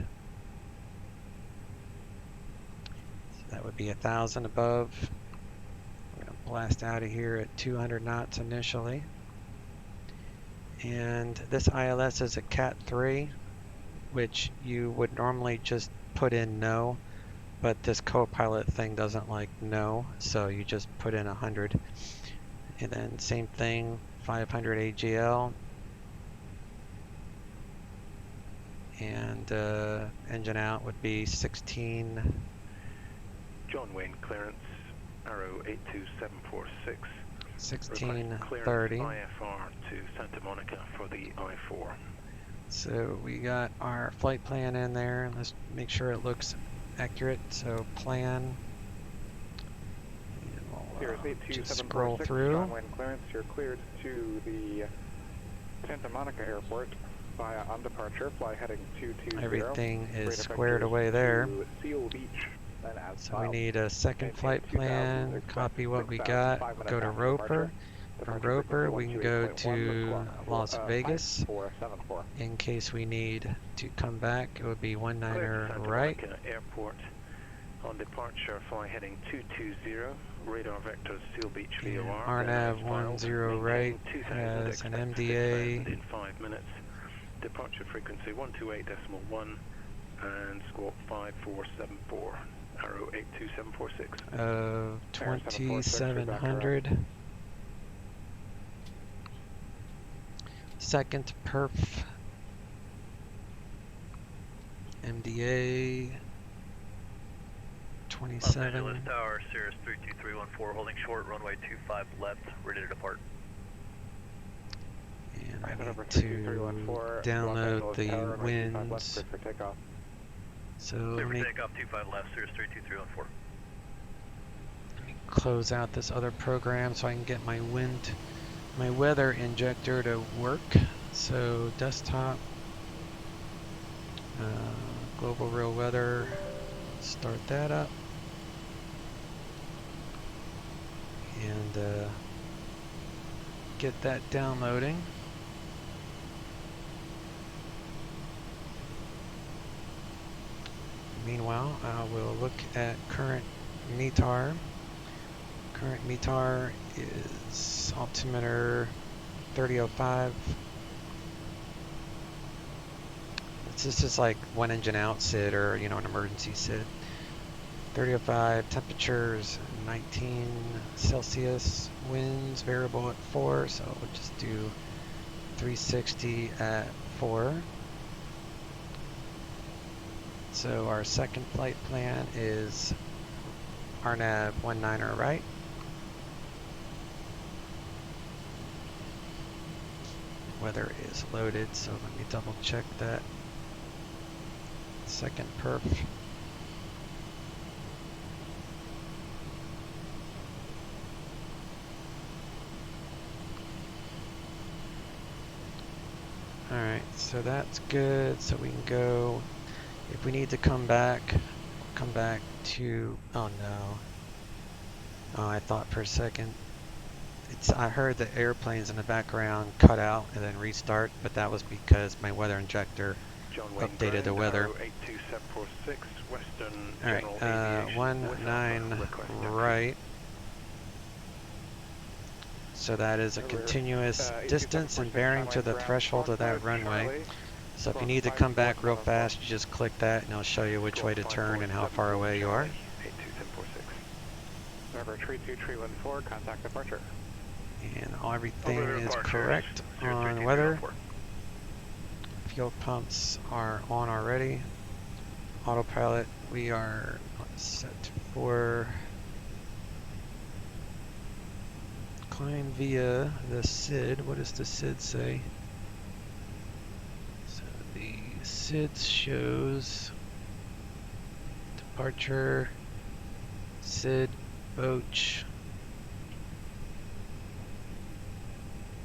S12: So that would be 1,000 above. We're going to blast out of here at 200 knots initially. And this ILS is a Cat 3, which you would normally just put in no, but this co-pilot thing doesn't like no, so you just put in 100. And then same thing, 500 AGL. And engine out would be 16.
S14: John Wayne clearance, arrow 82746.
S12: 1630.
S14: IFR to Santa Monica for the I-4.
S12: So we got our flight plan in there. Let's make sure it looks accurate. So plan.
S13: Here's
S12: just scroll through.
S13: John Wayne clearance. You're cleared to the Santa Monica Airport via on departure. Fly heading 220.
S12: Everything is squared away there.
S13: Seal Beach.
S12: So we need a second flight plan. Copy what we got. Go to Roper. From Roper, we can go to Las Vegas. In case we need to come back, it would be 19er right.
S14: Airport. On departure, fly heading 220. Radar vectors Seal Beach VOR.
S12: RNAV 10 right has an MDA.
S14: In 5 minutes. Departure frequency 128.1 and squawk 5474. Arrow 82746.
S12: 2700. Second perf. MDA 27.
S2: Los Tower, Cirrus 32314, holding short, runway 25 left, ready to depart.
S12: And I need to download the winds. So let me
S2: takeoff 25 left, Cirrus 32314.
S12: Let me close out this other program so I can get my weather injector to work. So desktop, global real weather, start that up. And get that downloading. Meanwhile, I will look at current Metar. Current Metar is altimeter 3005. This is like one engine out SID, or an emergency SID. 3005, temperatures 19 Celsius, winds variable at 4, so we'll just do 360 at 4. So our second flight plan is RNAV 19er right. Weather is loaded, so let me double check that. Second perf. Alright, so that's good. So we can go, if we need to come back to, oh no. Oh, I thought for a second. I heard the airplanes in the background cut out and then restart, but that was because my weather injector updated the weather.
S14: 82746 Western
S12: Alright, 19 right. So that is a continuous distance and bearing to the threshold of that runway. So if you need to come back real fast, you just click that and it'll show you which way to turn and how far away you are.
S13: 82746. November 32314, contact departure.
S12: And everything is correct on weather. Fuel pumps are on already. Autopilot, we are set for climb via the SID. What does the SID say? So the SID shows departure, SID, Boach,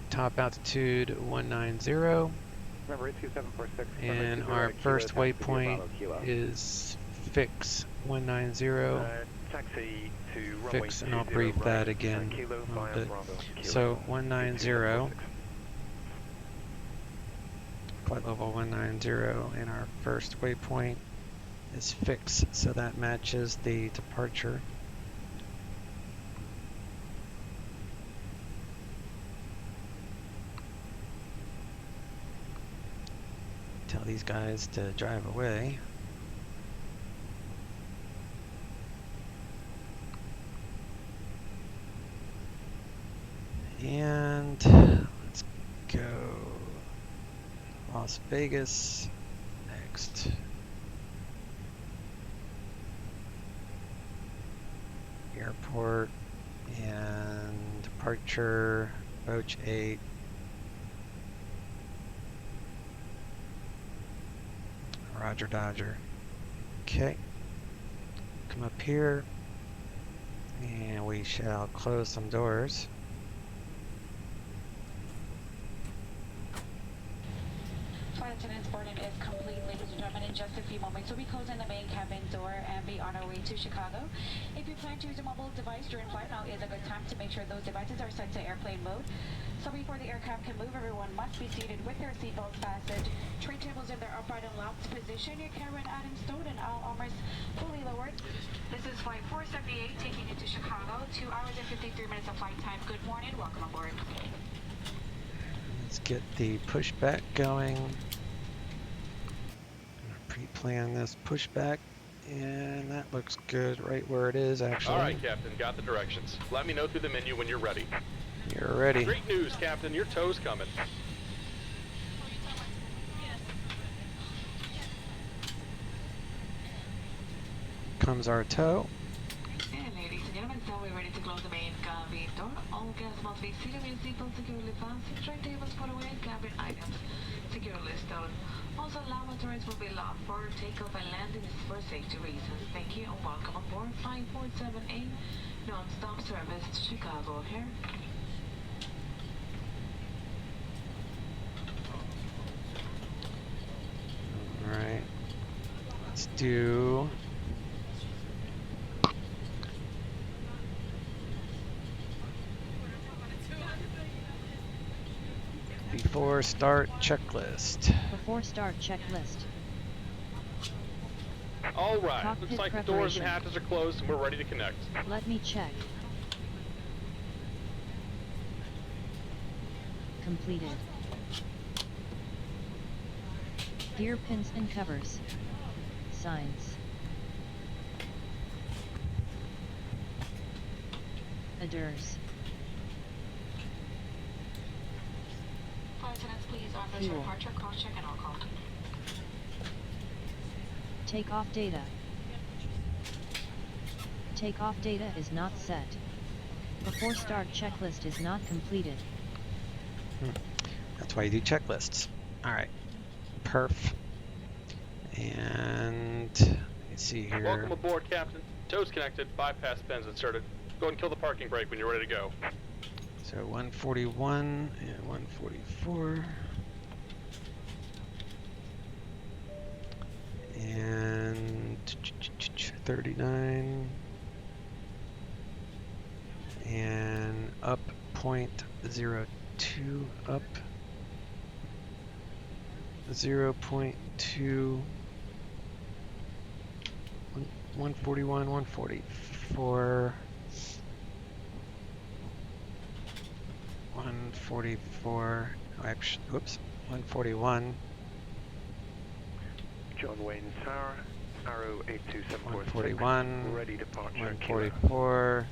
S12: top altitude 190.
S13: Remember 82746.
S12: And our first waypoint is fix 190.
S14: Taxi to
S12: Fix, and I'll brief that again a little bit. So 190, flight level 190, and our first waypoint is fix, so that matches the departure. Tell these guys to drive away. And let's go Las Vegas next. Airport and departure, Boach 8. Roger Dodger. Okay. Come up here and we shall close some doors.
S15: Flight attendant's boarding is complete, ladies and gentlemen. In just a few moments, we'll be closing the main cabin door and be on our way to Chicago. If you plan to use a mobile device during flight, now is a good time to make sure those devices are set to airplane mode. So before the aircraft can move, everyone must be seated with their seatbelts fastened, tray tables in their upright and locked position, your carry-on items stowed, and all armors fully lowered. This is flight 478 taking you to Chicago. 2 hours and 53 minutes of flight time. Good morning. Welcome aboard.
S12: Let's get the pushback going. Pre-plan this pushback, and that looks good right where it is, actually.
S16: All right, Captain, got the directions. Let me know through the menu when you're ready.
S12: You're ready.
S16: Great news, Captain. Your tow's coming.
S12: Comes our tow.
S15: And ladies and gentlemen, so we're ready to close the main cabin door. All guests must be seated with seatbelts securely fastened, tray tables put away, and cabin items securely stowed. Also, lavatories will be locked for takeoff and landing for safety reasons. Thank you and welcome aboard 5478 non-stop service to Chicago O'Hare.
S12: Alright, let's do before start checklist.
S10: Before start checklist.
S16: All right,
S10: Cockpit
S16: looks like the
S10: preparation.
S16: doors and hatches are closed and we're ready to connect.
S10: Let me check. Completed. Gear pins and covers. Signs. Aders.
S15: Flight attendants, please offer your departure, cross-check, and all call.
S10: Takeoff data. Takeoff data is not set. Before start checklist is not completed.
S12: That's why you do checklists. Alright. Perf. And let's see here.
S16: Welcome aboard, Captain. Tow's connected, bypass pins inserted. Go ahead and kill the parking brake when you're ready to go.
S12: So 141 and 144. And 39. up 0.02 up 0.2 141 144 144 actually whoops 141
S14: John Wayne Tower, Arrow 82746,
S12: 141
S14: ready departure.
S12: 144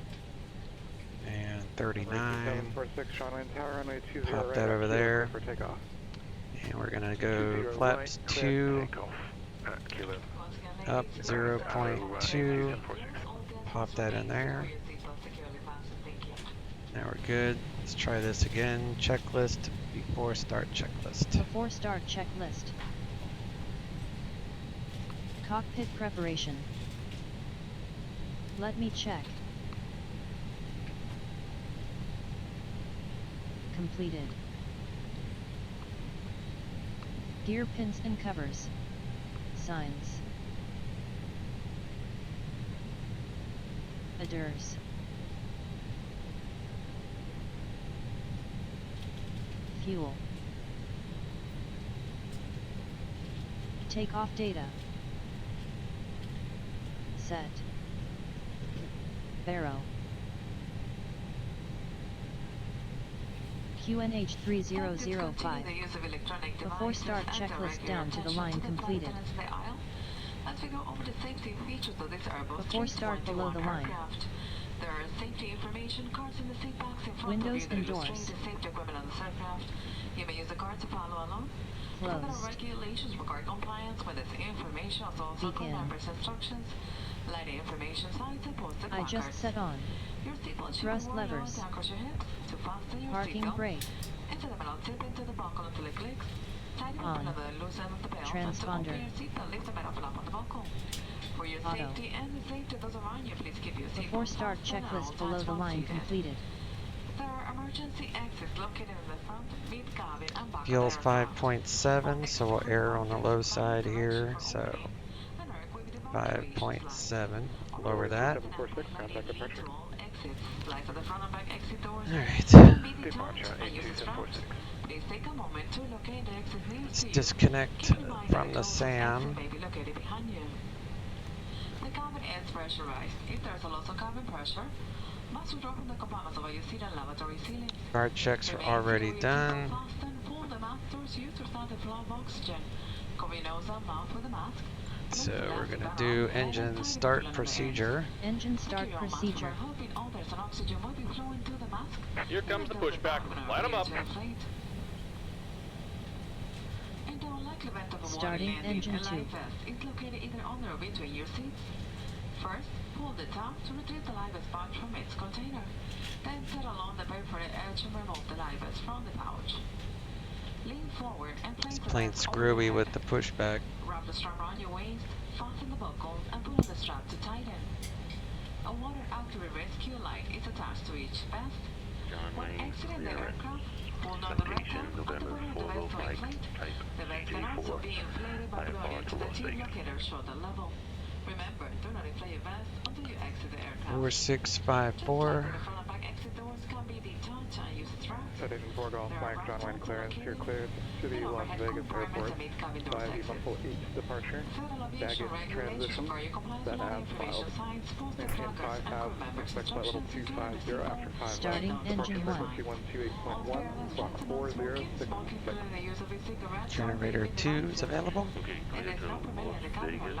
S12: and 39.
S13: 746 John Wayne Tower, runway 20
S12: Pop
S13: right,
S12: that over there.
S13: For takeoff.
S12: And we're gonna go
S14: 20
S12: flaps
S14: right, clear
S12: 2
S14: takeoff at Kilo.
S12: up 0.2. Pop that in there. Now we're good. Let's try this again. Checklist before start checklist.
S10: Before start checklist. Cockpit preparation. Let me check. Completed. Gear pins and covers. Signs. Aders. Fuel. Takeoff data. Set. Barrow. QNH 3005. Before start checklist down to the line completed.
S15: As we go over the safety features of this Airbus
S10: Before start below the line.
S15: aircraft, there are safety information cards in the seat backs in front
S10: Windows
S15: of you
S10: and
S15: that
S10: doors.
S15: illustrate the safety equipment on this aircraft. You may use the card to follow along.
S10: Closed.
S15: There are regulations regarding compliance with this information, as also
S10: Begin.
S15: members' instructions, lighting information signs and posted
S10: I just set on.
S15: Your seatbelt should
S10: Thrust
S15: be worn
S10: levers.
S15: down across your hips to fasten your
S10: Parking
S15: seatbelt.
S10: brake.
S15: Into the middle tip into the buckle until it clicks. Tighten
S10: On.
S15: up the loosen the belt.
S10: Transponder.
S15: And to open your seatbelt, lift the belt up on the buckle. For your
S10: Auto.
S15: safety and the safety of those around you, please keep your seatbelt
S10: Before start
S15: fastened at all
S10: checklist below
S15: times
S10: the
S15: while
S10: line
S15: seated.
S10: completed.
S15: There are emergency exits located in the front, mid cabin, and back
S12: Fuel's
S15: of the aircraft.
S12: 5.7, so we'll err on the low side here. So 5.7. Lower that.
S13: 746, contact departure.
S15: Lights at the front and back exit doors.
S12: Alright.
S14: Departure 82746.
S15: Please take a moment to locate the exit nearest
S12: Let's
S15: to you.
S12: disconnect
S15: Keep in mind that
S12: from the
S15: closest
S12: SAM.
S15: exit may be located behind you. The cabin is pressurized. If there is a loss of cabin pressure, must withdraw from the compartments over your seat and lavatory ceiling.
S12: Guard checks are already done.
S15: Pull the mask doors used to start the flow of oxygen. Cover your nose and mouth with a mask.
S12: So we're gonna do engine start procedure.
S10: Engine start procedure.
S16: Here comes the pushback. Light them up.
S10: Starting engine 2.
S15: It's located either under or between your seats. First, pull the top to retrieve the live vest pouch from its container. Then set along the perforated edge and remove the live vest from the pouch. Lean forward and place
S12: It's
S15: the
S12: plain
S15: vest
S12: screwy
S15: overhead.
S12: with the pushback.
S15: Wrap the strap around your waist, fasten the buckles, and pull on the strap to tighten. A water activated rescue light is attached to each vest. When exiting the aircraft, pull down the red tab on the bottom of the vest to inflate. The vest can also be inflated by blowing into the tube locator shoulder level. Remember, do not inflate your vest until you exit the aircraft.
S12: 4654.
S15: The front and back exit doors can be detached and use straps.
S13: Citation 4 Golf Mike, John Wayne clearance. You're cleared to the Las Vegas airport by the Muscle 8 departure. Baggage transition. That nav filed. Maintain 5,000. Expect flight level 250 after 5
S10: Starting engine 1.
S13: Frequency 128.1. Block 4066.
S12: Generator 2 is available.
S2: Okay, clear to Las Vegas,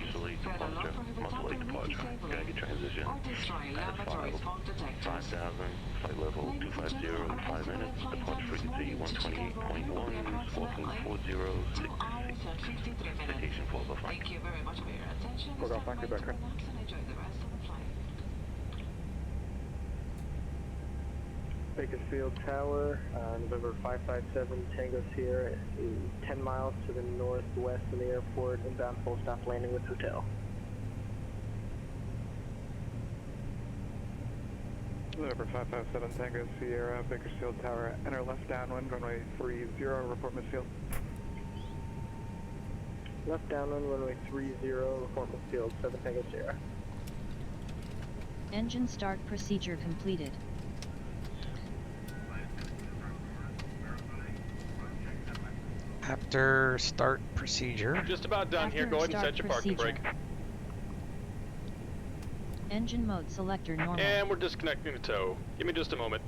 S2: easily departure, muscle 8 departure, baggage transition, at 5,000, flight level 250 in 5 minutes, departure frequency 128.1, walking 406, citation 405.
S15: Thank you very much for your attention.
S13: We're going to find you back,
S15: and enjoy the rest of the flight.
S17: Bakersfield Tower, November 557, Tango Sierra, 10 miles to the northwest of the airport, inbound full stop landing with hotel.
S13: November 557, Tango Sierra, Bakersfield Tower, enter left downwind, runway 30, report midfield.
S17: Left downwind, runway 30, report midfield, 7 Tango Sierra.
S10: Engine start procedure completed.
S12: After start procedure.
S16: Just about done here. Go ahead and set your parking brake.
S10: Engine mode selector normal.
S16: And we're disconnecting the tow. Give me just a moment.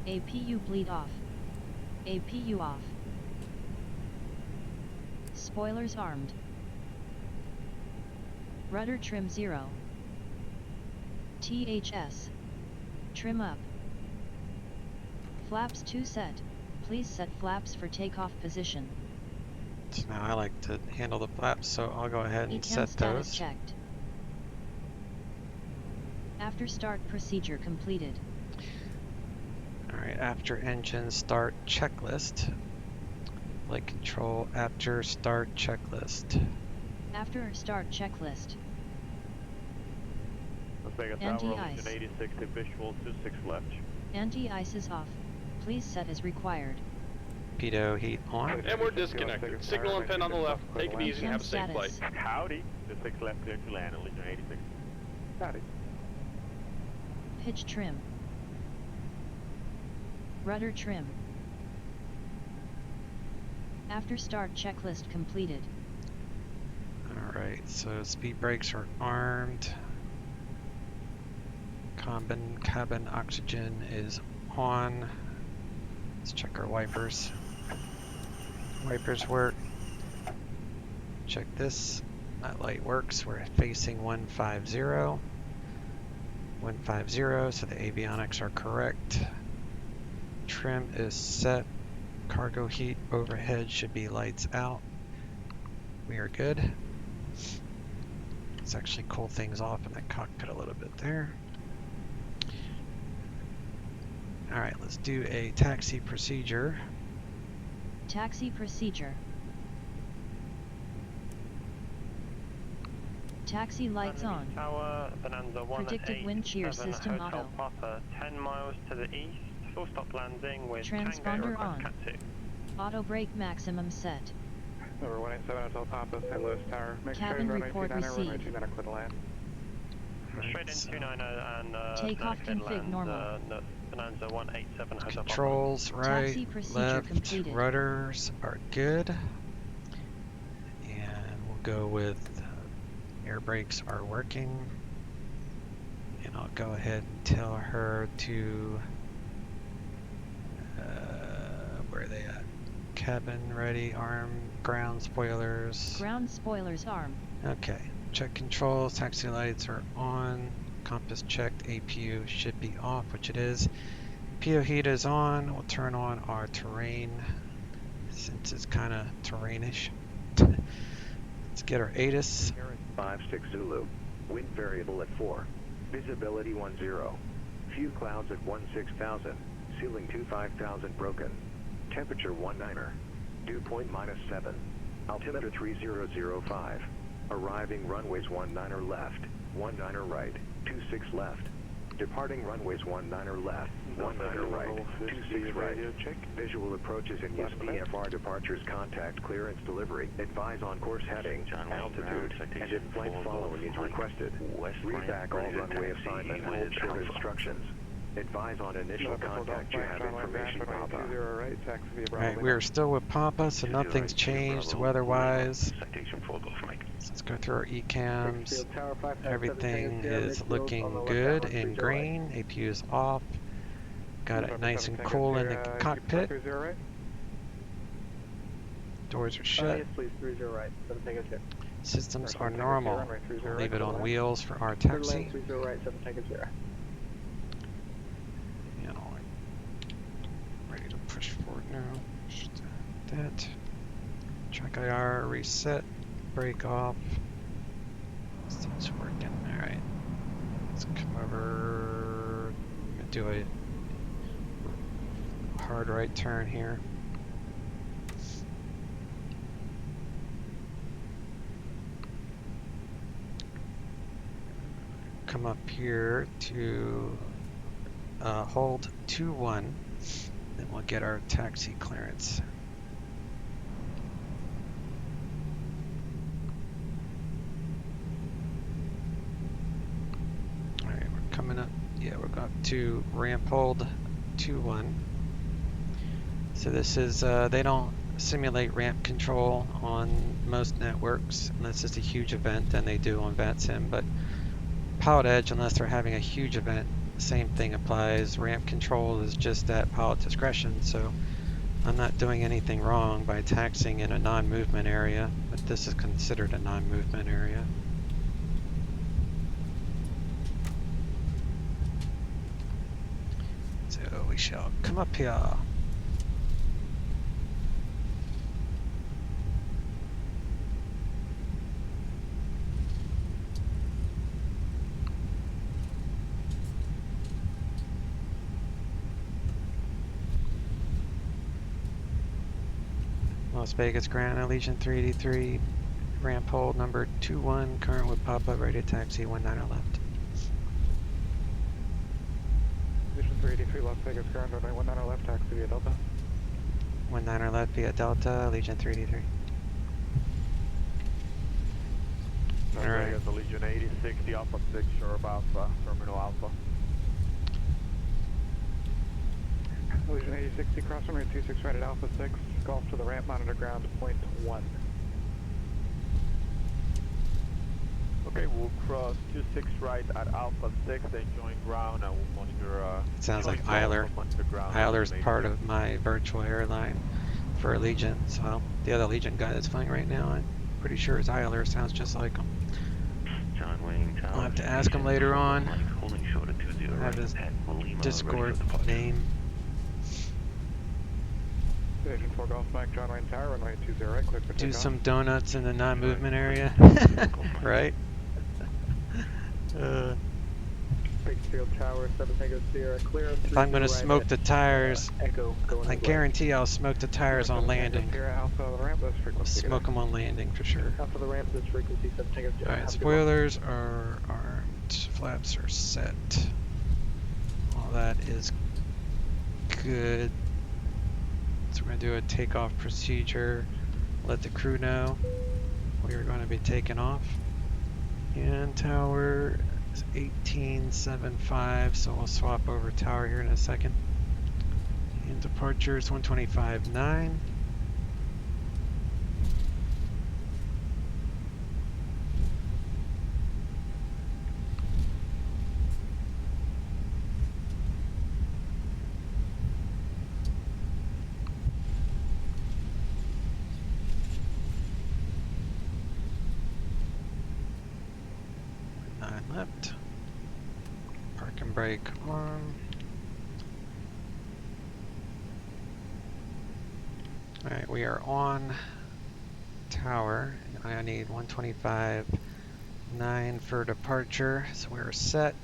S10: APU bleed off. APU off. Spoilers armed. Rudder trim 0. THS. Trim up. Flaps 2 set. Please set flaps for takeoff position.
S12: So now I like to handle the flaps, so I'll go ahead and set those.
S10: Checked. After start procedure completed.
S12: Alright, after engine start checklist. Flight control after start checklist.
S10: After start checklist.
S1: Anti-ice. 86 to visual 26 left.
S10: Anti-ice is off. Please set as required.
S12: Pitot heat on.
S16: And we're disconnected. Signal and pin on the left. Take it easy and have a safe flight.
S1: Howdy. The 6 left clear to land, Legion 86.
S13: Howdy.
S10: Pitch trim. Rudder trim. After start checklist completed.
S12: Alright, so speed brakes are armed. Cabin oxygen is on. Let's check our wipers. Wipers work. Check this. That light works. We're facing 150. 150, so the avionics are correct. Trim is set. Cargo heat overhead should be lights out. We are good. Let's actually cool things off in the cockpit a little bit there. Alright, let's do a taxi procedure.
S10: Taxi procedure. Taxi lights on.
S18: Tower,
S10: Predicted wind shear system auto.
S18: Papa, 10 miles to the east. Full stop landing with
S10: transponder on. Auto brake maximum set.
S13: Number 187 Hotel Papa, St. Louis Tower. Make
S10: Cabin report received.
S13: Clear to land.
S18: Straight in 290 and
S10: takeoff config normal.
S18: Bonanza 187 Hotel
S12: Controls
S18: Papa.
S12: right, left, completed. Rudders are good. And we'll go with air brakes are working. And I'll go ahead and tell her to where are they at? Cabin ready, arm, ground spoilers.
S10: Ground spoilers arm.
S12: Okay. Check controls, taxi lights are on, compass checked, APU should be off, which it is. PO heat is on. We'll turn on our terrain since it's kind of terrainish. Let's get our ATIS.
S14: 56 Zulu. Wind variable at 4. Visibility 10. Few clouds at 16,000. Ceiling 25,000 broken. Temperature 19er. Dew point -7. Altimeter 3005. Arriving runways 19er left, 19er right, 26 left. Departing runways 19er left, 19er right, 26 right. Visual approaches in use VFR departures, contact, clearance, delivery. Advise on course heading, altitude, and if flight following is requested. Read back all runway assignment and hold short instructions. Advise on initial contact. You have information, Papa.
S12: Alright, we are still with Papa, so nothing's changed weather-wise. Let's go through our ECAMs. Everything is looking good in green. APU is off. Got it nice and cool in the cockpit. Doors are shut. Systems are normal. Leave it on wheels for our taxi. Ready to push forward now. Just that. Track IR reset. Brake off. It's working. Alright. Let's come over. Do a hard right turn here. Come up here to hold 2-1. Then we'll get our taxi clearance. Coming up, yeah, we're going to ramp hold 2-1. So this is they don't simulate ramp control on most networks, unless it's a huge event, then they do on VATSIM. But PilotEdge, unless they're having a huge event, same thing applies. Ramp control is just at pilot discretion, so I'm not doing anything wrong by taxiing in a non-movement area, but this is considered a non-movement area. So we shall come up here. Las Vegas Grand Allegiant 383, ramp hold number 21, current would pop up, ready to taxi 19 left.
S13: Allegiant 383, Las Vegas Grand, runway 19 left, taxi via Delta.
S12: 19 left via Delta, Allegiant 383.
S19: Las Vegas, Allegiant 8060, Alpha 6, sure about Terminal Alpha.
S13: Allegiant 8060, cross runway 26 right at Alpha 6, golf to the ramp, monitor ground, point 1.
S19: Okay, we'll cross 26 right at Alpha 6 and join ground, and we'll monitor.
S12: It sounds like Eiler. Eiler's part of my virtual airline for Allegiant, so the other Allegiant guy that's flying right now, I'm pretty sure it's Eiler. Sounds just like him.
S2: John Wayne Tower.
S12: I'll have to ask him later on.
S2: Holding short at 20
S12: I have
S2: right
S12: his
S2: at Lima,
S12: Discord name.
S13: Agent 4 Golf Mike, John Wayne Tower, runway 20 right, clear for takeoff.
S12: Do some donuts in the non-movement area, right?
S17: Bakersfield Tower, 7 Tango Sierra, clear.
S12: If I'm going to smoke the tires, I guarantee I'll smoke the tires on landing. I'll smoke them on landing for sure.
S17: Alpha the ramp, this frequency, 7 Tango Sierra.
S12: Alright, spoilers are armed, flaps are set. All that is good. So we're going to do a takeoff procedure, let the crew know we are going to be taking off. And tower is 1875, so we'll swap over tower here in a second. And departure is 125.9. Left. Park and brake on. Alright, we are on tower. I need 125.9 for departure, so we're set.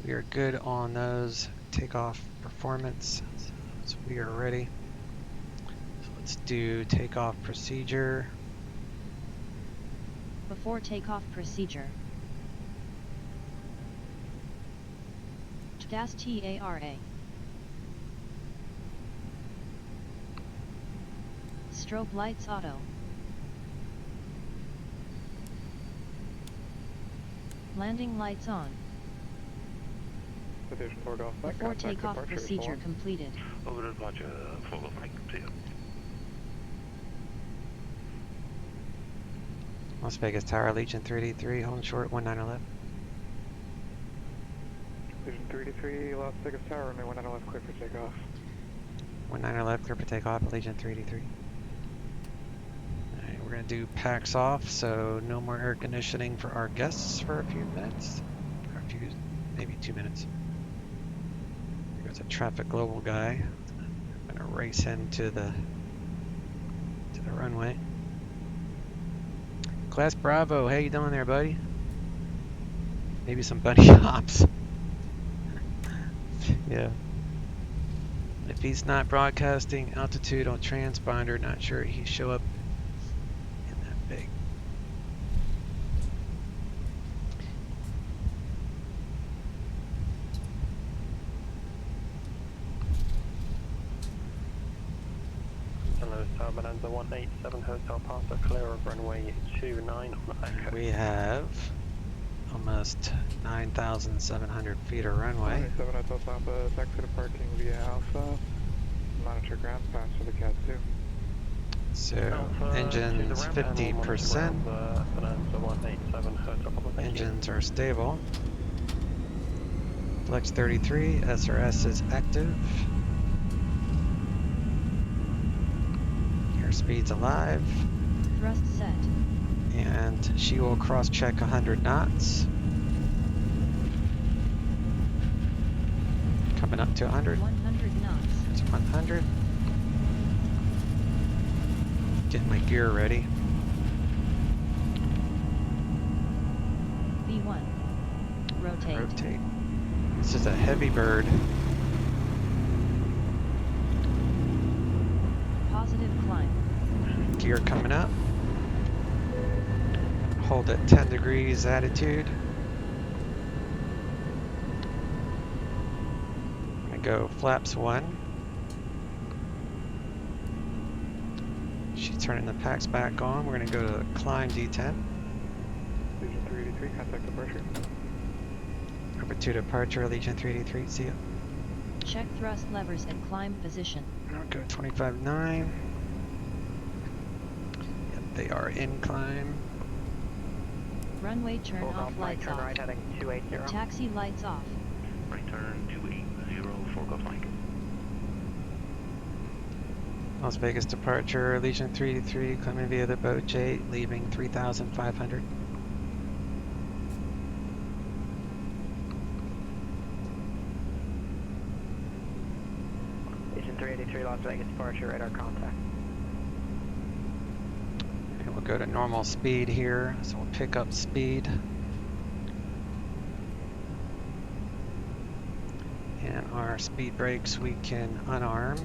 S12: We are good on those takeoff performance, so we are ready. So let's do takeoff procedure.
S10: Before takeoff procedure. Gas TARA. Strobe lights auto. Landing lights on. Before takeoff procedure completed.
S2: Over to departure, 4 Golf Mike, see ya.
S12: Las Vegas Tower, Allegiant 383, holding short, 19 left.
S13: Allegiant 383, Las Vegas Tower, runway 19 left, clear for takeoff.
S12: 19 left, clear for takeoff, Allegiant 383. Alright, we're going to do packs off, so no more air conditioning for our guests for a few minutes. Or a few, maybe 2 minutes. There's a traffic global guy. I'm going to race him to the runway. Class Bravo, how you doing there, buddy? Maybe some bunny hops. Yeah. If he's not broadcasting altitude on transponder, not sure he'd show up in that big.
S18: Hello, Tower Bonanza 187 Hotel Pasta, clear of runway 29 on the Echo.
S12: We have almost 9,700 feet of runway.
S13: 27 Hotel Papa, taxi to parking via Alpha. Monitor ground, pass for the Cat 2.
S12: So, engines 50%. Engines are stable. Flex 33, SRS is active. Airspeed's alive.
S10: Thrust set.
S12: And she will cross-check 100 knots. Coming up to 100.
S10: 100 knots.
S12: There's 100. Getting my gear ready.
S10: V1. Rotate.
S12: Rotate. This is a heavy bird.
S10: Positive climb.
S12: Gear coming up. Hold at 10 degrees attitude. I'm gonna go flaps 1. She's turning the packs back on. We're gonna go to climb D10.
S13: Legion 383, contact departure.
S12: Over to departure, Legion 383, see ya.
S10: Check thrust levers at climb position.
S12: I'll go 25.9. Yep, they are in climb.
S10: Runway turn off, lights off.
S4: Right heading 280.
S10: Taxi lights off.
S2: Right turn 280, fork off flank.
S12: Las Vegas departure, Legion 383, climbing via the boat J, leaving 3,500.
S4: Legion 383, Las Vegas departure, radar contact.
S12: And we'll go to normal speed here, so we'll pick up speed. And our speed brakes we can unarm.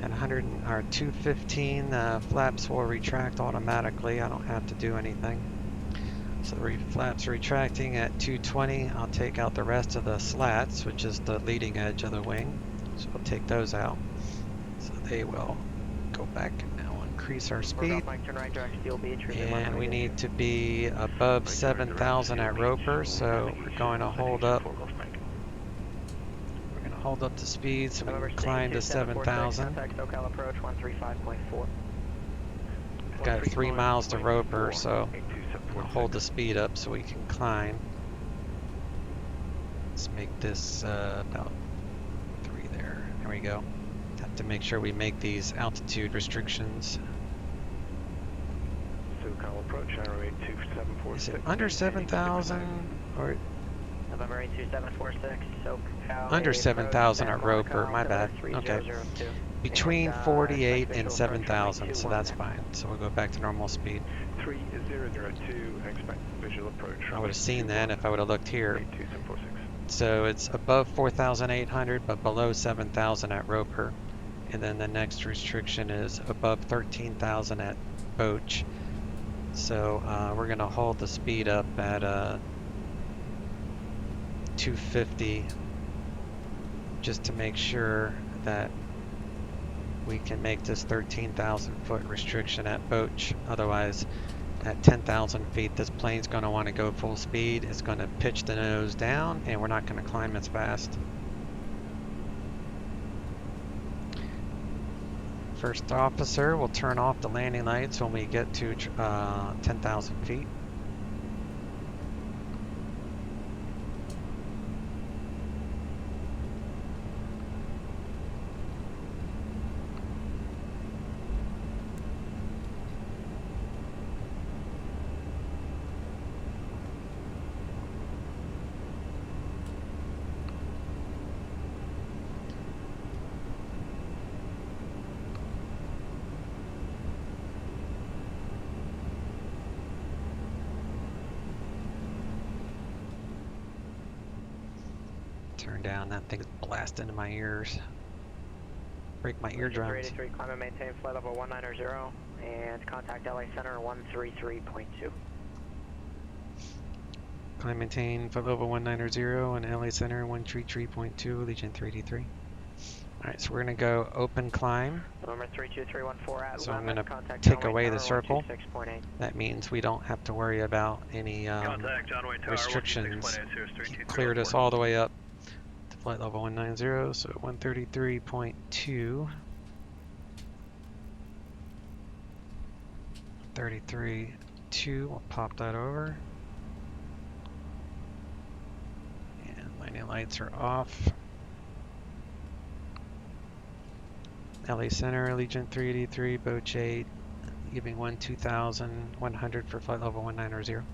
S12: At 215, flaps will retract automatically. I don't have to do anything. So the flaps are retracting at 220. I'll take out the rest of the slats, which is the leading edge of the wing. So we'll take those out. So they will go back and now increase our speed. And we need to be above 7,000 at Roper, so we're going to hold up. Hold up the speed so we can climb to 7,000. We've got 3 miles to Roper, so we'll hold the speed up so we can climb. Let's make this about 3 there. There we go. Have to make sure we make these altitude restrictions. Is it under 7,000 or?
S4: November 82746, SoCal.
S12: Under 7,000 at Roper, my bad. Okay. Between 48 and 7,000, so that's fine. So we'll go back to normal speed.
S14: 3002, expect visual approach.
S12: I would have seen that if I would have looked here. So it's above 4,800, but below 7,000 at Roper. And then the next restriction is above 13,000 at Boach. So we're going to hold the speed up at 250 just to make sure that we can make this 13,000 foot restriction at Boach. Otherwise, at 10,000 feet, this plane's going to want to go full speed. It's going to pitch the nose down, and we're not going to climb as fast. First officer will turn off the landing lights when we get to 10,000 feet. Turn down, that thing's blasting into my ears. Break my eardrums.
S4: 383, climb and maintain flight level 190 and contact LA Center 133.2.
S12: Climb maintain flight level 190 and LA Center 133.2, Legion 383. Alright, so we're going to go open climb.
S4: Number 32314 at
S12: so I'm going to
S4: take
S12: away the circle. That means we don't have to worry about any restrictions. Cleared us all the way up to flight level 190, so 133.2. 33.2, we'll pop that over. And landing lights are off. LA Center, Legion 383, Boach 8, giving 1,100 for flight level 190.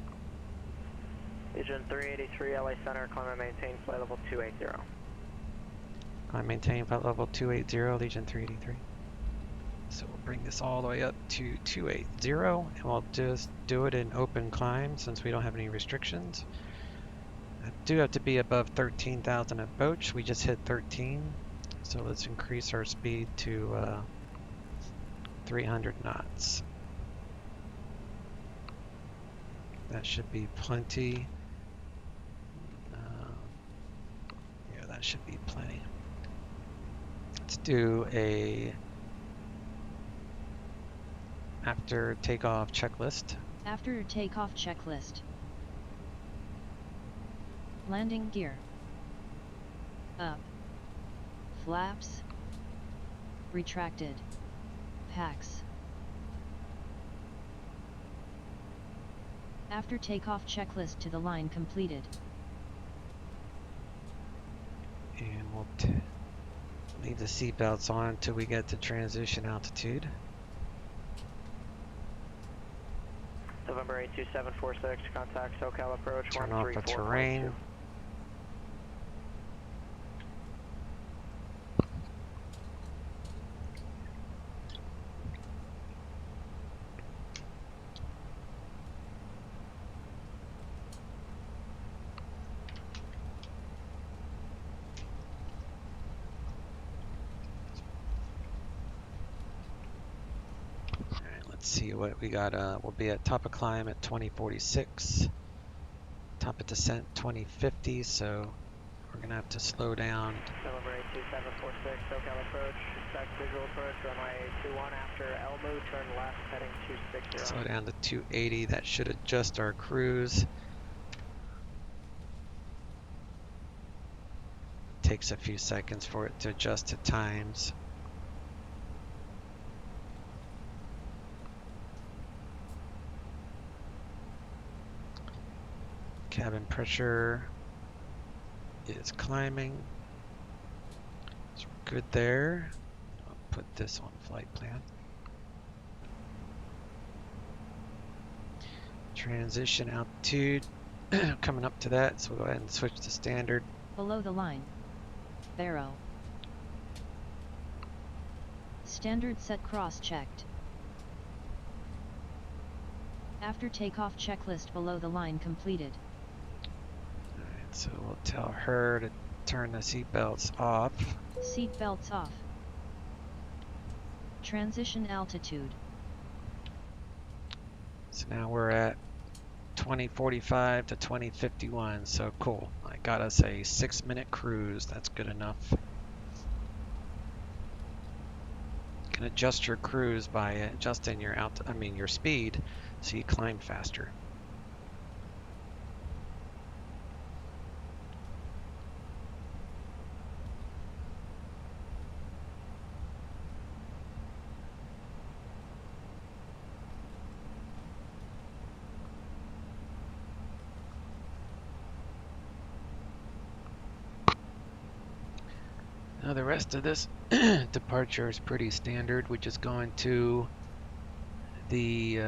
S17: Legion 383, LA Center, climb and maintain flight level 280.
S12: Climb maintain flight level 280, Legion 383. So we'll bring this all the way up to 280, and we'll just do it in open climb since we don't have any restrictions. I do have to be above 13,000 at Boach. We just hit 13, so let's increase our speed to 300 knots. That should be plenty. Yeah, that should be plenty. Let's do a after takeoff checklist.
S10: After takeoff checklist. Landing gear. Up. Flaps. Retracted. Packs. After takeoff checklist to the line completed.
S12: And we'll leave the seatbelts on until we get to transition altitude.
S17: November 82746, contact SoCal approach.
S12: Turn off the terrain. See what we got. We'll be at top of climb at 2046, top of descent 2050, so we're gonna have to slow down.
S17: November 82746, SoCal approach, expect visual approach, runway 21 after Elmo, turn left, heading 260.
S12: Slow down to 280, that should adjust our cruise. Takes a few seconds for it to adjust to times. Cabin pressure is climbing. So we're good there. I'll put this on flight plan. Transition altitude. Coming up to that, so we'll go ahead and switch to standard.
S10: Below the line. Barrow. Standard set cross-checked. After takeoff checklist below the line completed.
S12: So we'll tell her to turn the seatbelts off.
S10: Seatbelts off. Transition altitude.
S12: So now we're at 2045 to 2051, so cool. I got us a 6-minute cruise, that's good enough. You can adjust your cruise by adjusting your your speed so you climb faster. Now the rest of this departure is pretty standard. We're just going to the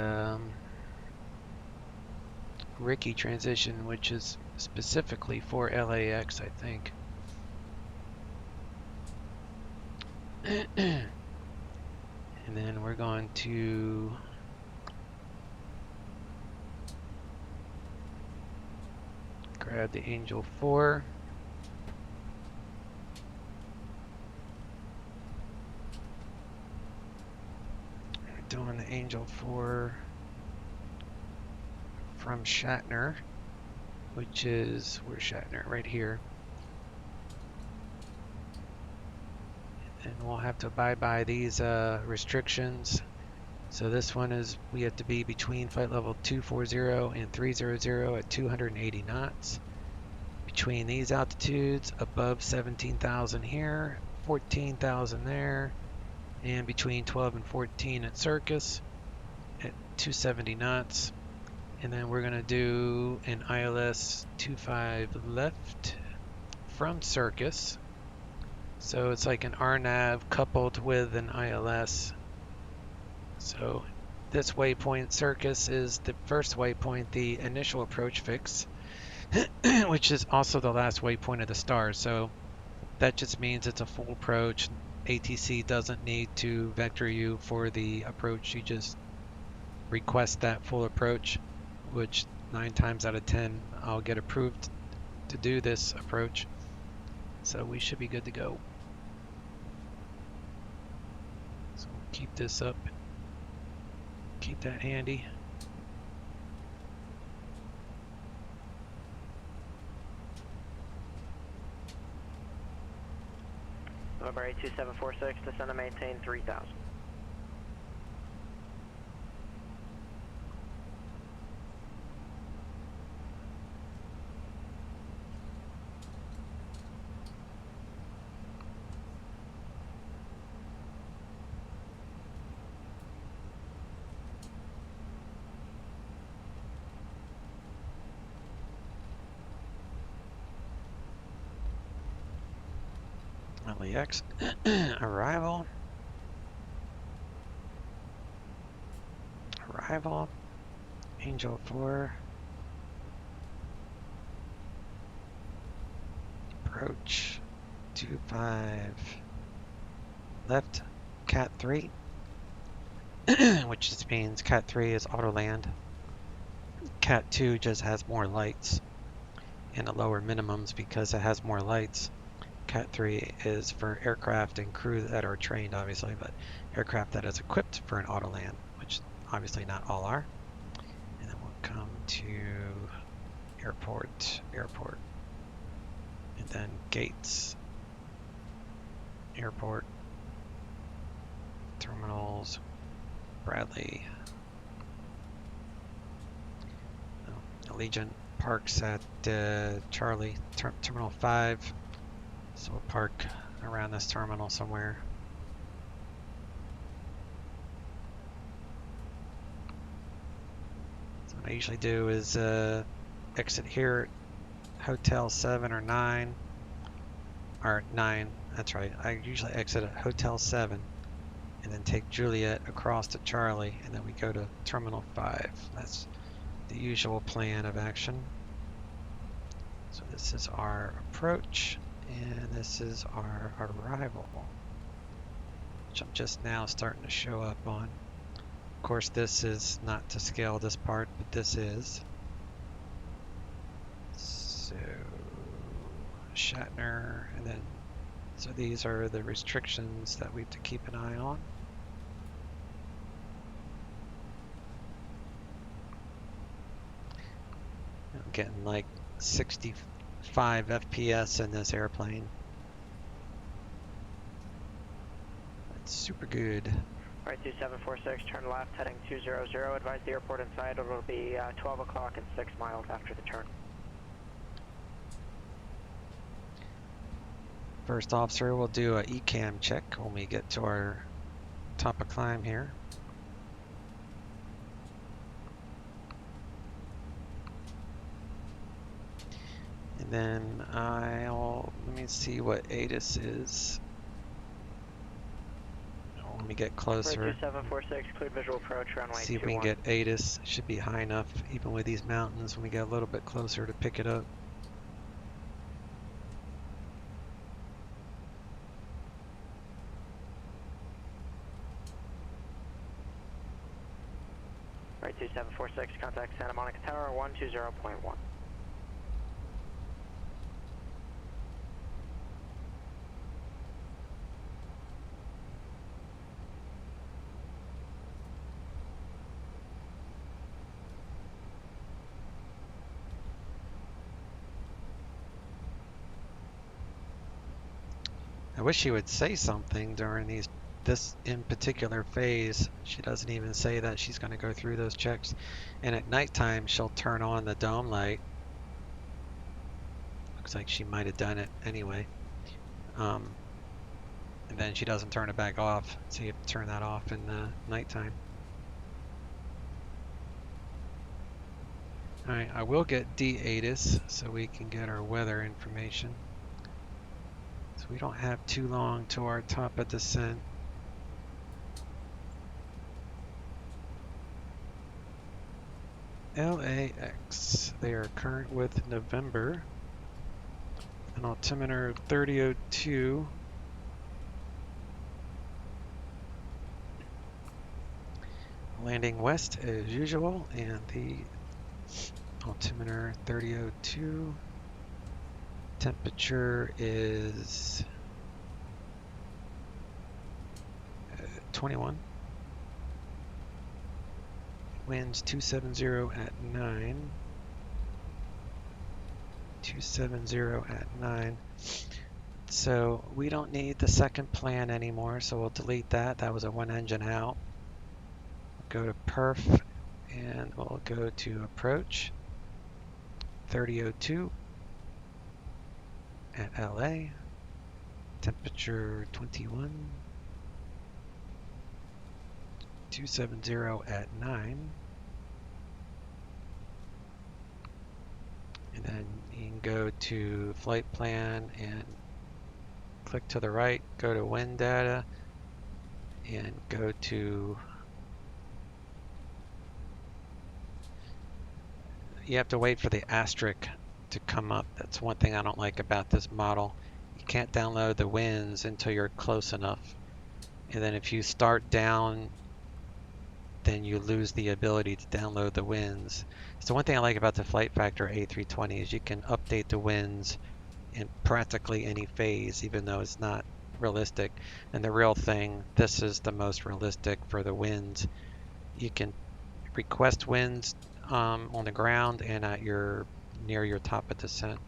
S12: Ricky transition, which is specifically for LAX, I think. And then we're going to grab the Angel 4. Doing the Angel 4 from Shatner, which is, where's Shatner? Right here. And we'll have to abide by these restrictions. So this one is, we have to be between flight level 240 and 300 at 280 knots. between these altitudes, above 17,000 here, 14,000 there, and between 12 and 14 at Circus at 270 knots. And then we're going to do an ILS 25 left from Circus. So it's like an RNAV coupled with an ILS. So this waypoint Circus is the first waypoint, the initial approach fix, which is also the last waypoint of the stars. So that just means it's a full approach. ATC doesn't need to vector you for the approach. You just request that full approach, which 9 times out of 10 I'll get approved to do this approach. So we should be good to go. So keep this up. Keep that handy.
S17: November 82746, descend and maintain 3000.
S12: LAX arrival. Arrival. Angel 4. Approach 25 left. Cat 3. Which just means Cat 3 is auto land. Cat 2 just has more lights and a lower minimums because it has more lights. Cat 3 is for aircraft and crew that are trained, obviously, but aircraft that is equipped for an auto land, which obviously not all are. And then we'll come to airport, and then gates, airport, terminals, Bradley, Allegiant parks at Charlie, Terminal 5. So we'll park around this terminal somewhere. So what I usually do is exit here at Hotel 7 or 9. Or 9, that's right. I usually exit at Hotel 7 and then take Juliet across to Charlie, and then we go to Terminal 5. That's the usual plan of action. So this is our approach. And this is our arrival, which I'm just now starting to show up on. Of course, this is not to scale this part, but this is. So, Shatner, and then, so these are the restrictions that we have to keep an eye on. I'm getting like 65 FPS in this airplane. That's super good.
S17: Right, 2746, turn left, heading 200. Advise the airport inside. It'll be 12 o'clock and 6 miles after the turn.
S12: First officer will do a ECAM check when we get to our top of climb here. And then let me see what ATIS is. When we get closer,
S17: 2746, cleared visual approach, runway 21.
S12: See if we can get ATIS. Should be high enough, even with these mountains, when we get a little bit closer to pick it up.
S17: Right, 2746, contact Santa Monica Tower, 120.1.
S12: I wish she would say something during this in particular phase. She doesn't even say that she's going to go through those checks. And at nighttime, she'll turn on the dome light. Looks like she might have done it anyway. And then she doesn't turn it back off, so you have to turn that off in the nighttime. Alright, I will get D-ATIS so we can get our weather information. So we don't have too long to our top of descent. LAX, they are current with November. An altimeter 3002. Landing west as usual, and the altimeter 3002. Temperature is 21. Winds 270 at 9. 270 at 9. So we don't need the second plan anymore, so we'll delete that. That was a one engine out. Go to perf and we'll go to approach 3002 at LA. Temperature 21. 270 at 9. And then you can go to flight plan and click to the right, go to wind data, and go to, you have to wait for the asterisk to come up. That's one thing I don't like about this model. You can't download the winds until you're close enough. And then if you start down, then you lose the ability to download the winds. So one thing I like about the Flight Factor A320 is you can update the winds in practically any phase, even though it's not realistic. And the real thing, this is the most realistic for the winds. You can request winds on the ground and at near your top of descent.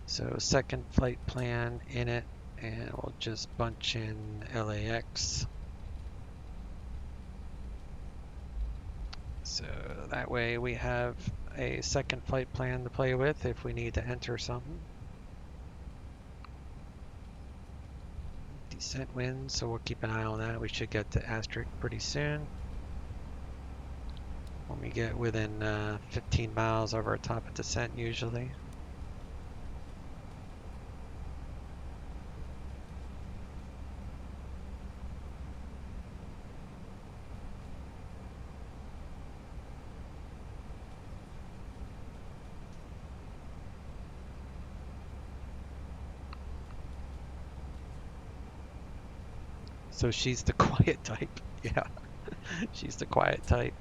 S12: So second flight plan in it, and we'll just bunch in LAX. So that way we have a second flight plan to play with if we need to enter something. Descent winds, so we'll keep an eye on that. We should get to asterisk pretty soon. When we get within 15 miles of our top of descent usually. So she's the quiet type. Yeah, she's the quiet type.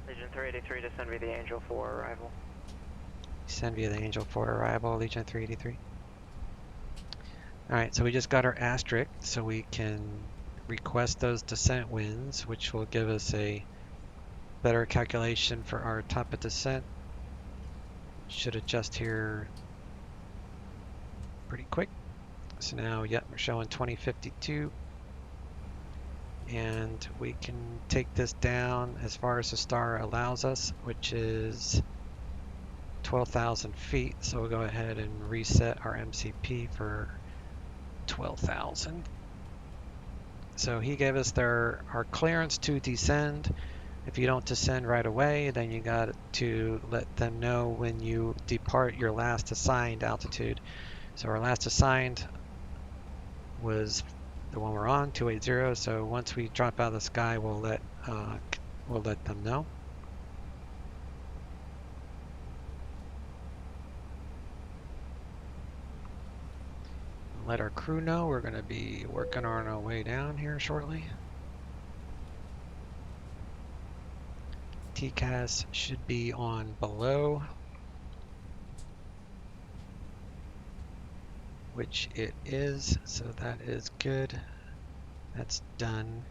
S4: Legion 383, descend via the Angel for arrival.
S12: Descend via the Angel for arrival, Legion 383. Alright, so we just got our asterisk, so we can request those descent winds, which will give us a better calculation for our top of descent. Should adjust here pretty quick. So now, yep, we're showing 2052. And we can take this down as far as the star allows us, which is 12,000 feet. So we'll go ahead and reset our MCP for 12,000. So he gave us our clearance to descend. If you don't descend right away, then you got to let them know when you depart your last assigned altitude. So our last assigned was the one we're on, 280. So once we drop out of the sky, we'll let them know. Let our crew know we're going to be working on our way down here shortly. TCAS should be on below, which it is, so that is good. That's done.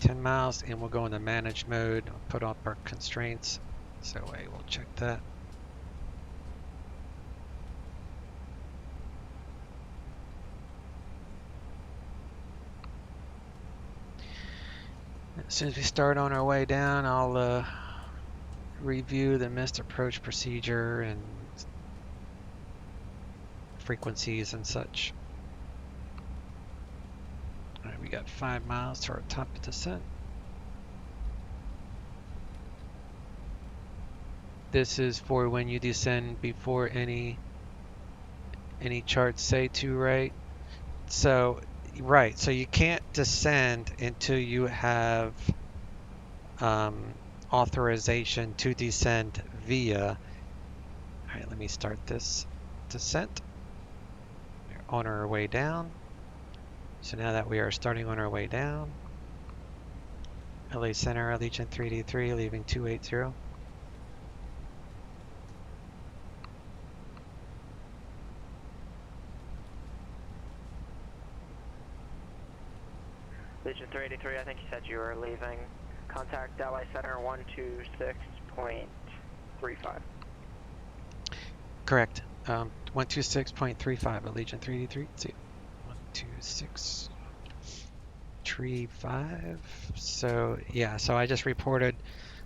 S12: $10 miles, and we'll go into manage mode, put up our constraints. So we'll check that. As soon as we start on our way down, I'll review the missed approach procedure and frequencies and such. All right, we got 5 miles to our top of descent. This is for when you descend before any charts say to, right? So, right, so you can't descend until you have authorization to descend via. All right, let me start this descent. We're on our way down. So now that we are starting on our way down, LA Center, Allegiant 3D3, leaving 280.
S17: Allegiant 383, I think you said you were leaving. Contact LA Center 126.35.
S12: Correct. 126.35, Allegiant 383. See, 126.35. So yeah, so I just reported,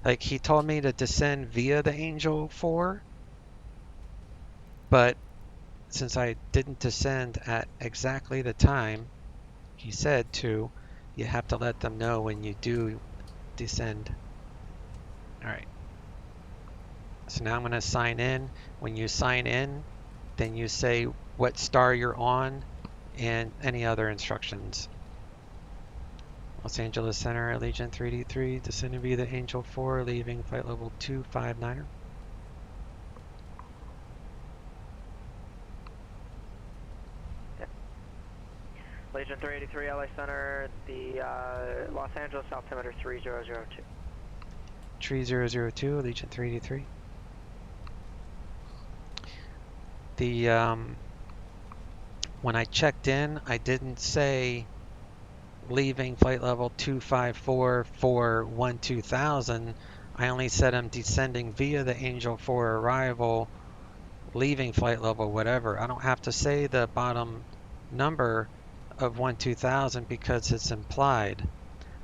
S12: like he told me to descend via the Angel 4, but since I didn't descend at exactly the time he said to, you have to let them know when you do descend. All right. So now I'm going to sign in. When you sign in, then you say what star you're on and any other instructions. Los Angeles Center, Allegiant 3D3, descending via the Angel 4, leaving flight level 259er.
S17: Allegiant 383, LA Center, the Los Angeles altimeter 3002.
S12: 3002, Allegiant 383. The when I checked in, I didn't say leaving flight level 254 for 12000. I only said I'm descending via the Angel 4 arrival, leaving flight level whatever. I don't have to say the bottom number of 12000 because it's implied.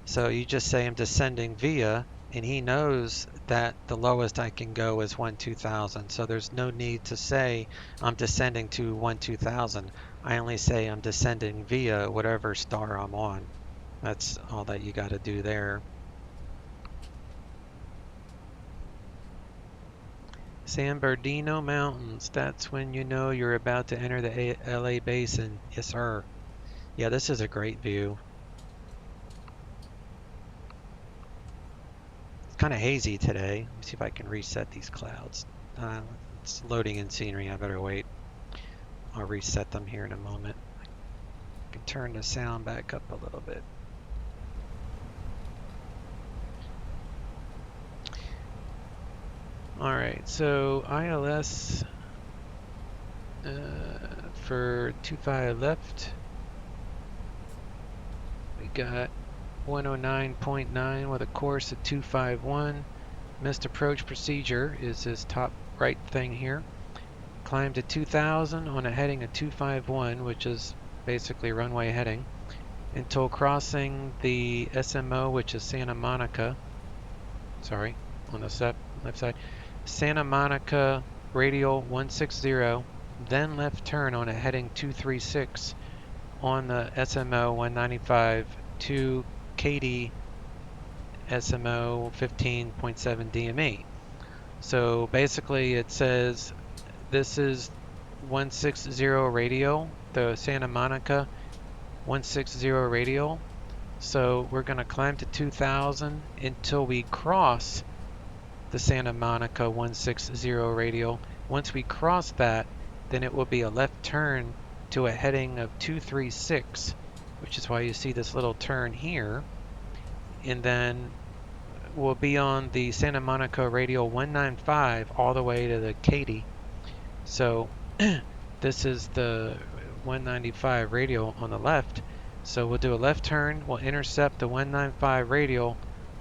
S12: So you just say I'm descending via, and he knows that the lowest I can go is 12000. So there's no need to say I'm descending to 12000. I only say I'm descending via whatever star I'm on. That's all that you got to do there. San Bernardino Mountains, that's when you know you're about to enter the LA Basin. Yes, sir. Yeah, this is a great view. It's kind of hazy today. Let me see if I can reset these clouds. It's loading in scenery. I better wait. I'll reset them here in a moment. I can turn the sound back up a little bit. Alright, so ILS for 25 left. We got 109.9 with a course of 251. Missed approach procedure is this top right thing here. Climb to 2000 on a heading of 251, which is basically runway heading, until crossing the SMO, which is Santa Monica. Sorry, on the left side. Santa Monica radial 160, then left turn on a heading 236 on the SMO 195 to KD SMO 15.7 DME. So basically it says this is 160 radial, the Santa Monica 160 radial. So we're going to climb to 2000 until we cross the Santa Monica 160 radial. Once we cross that, then it will be a left turn to a heading of 236, which is why you see this little turn here. And then we'll be on the Santa Monica radial 195 all the way to the Katy. So this is the 195 radial on the left. So we'll do a left turn, we'll intercept the 195 radial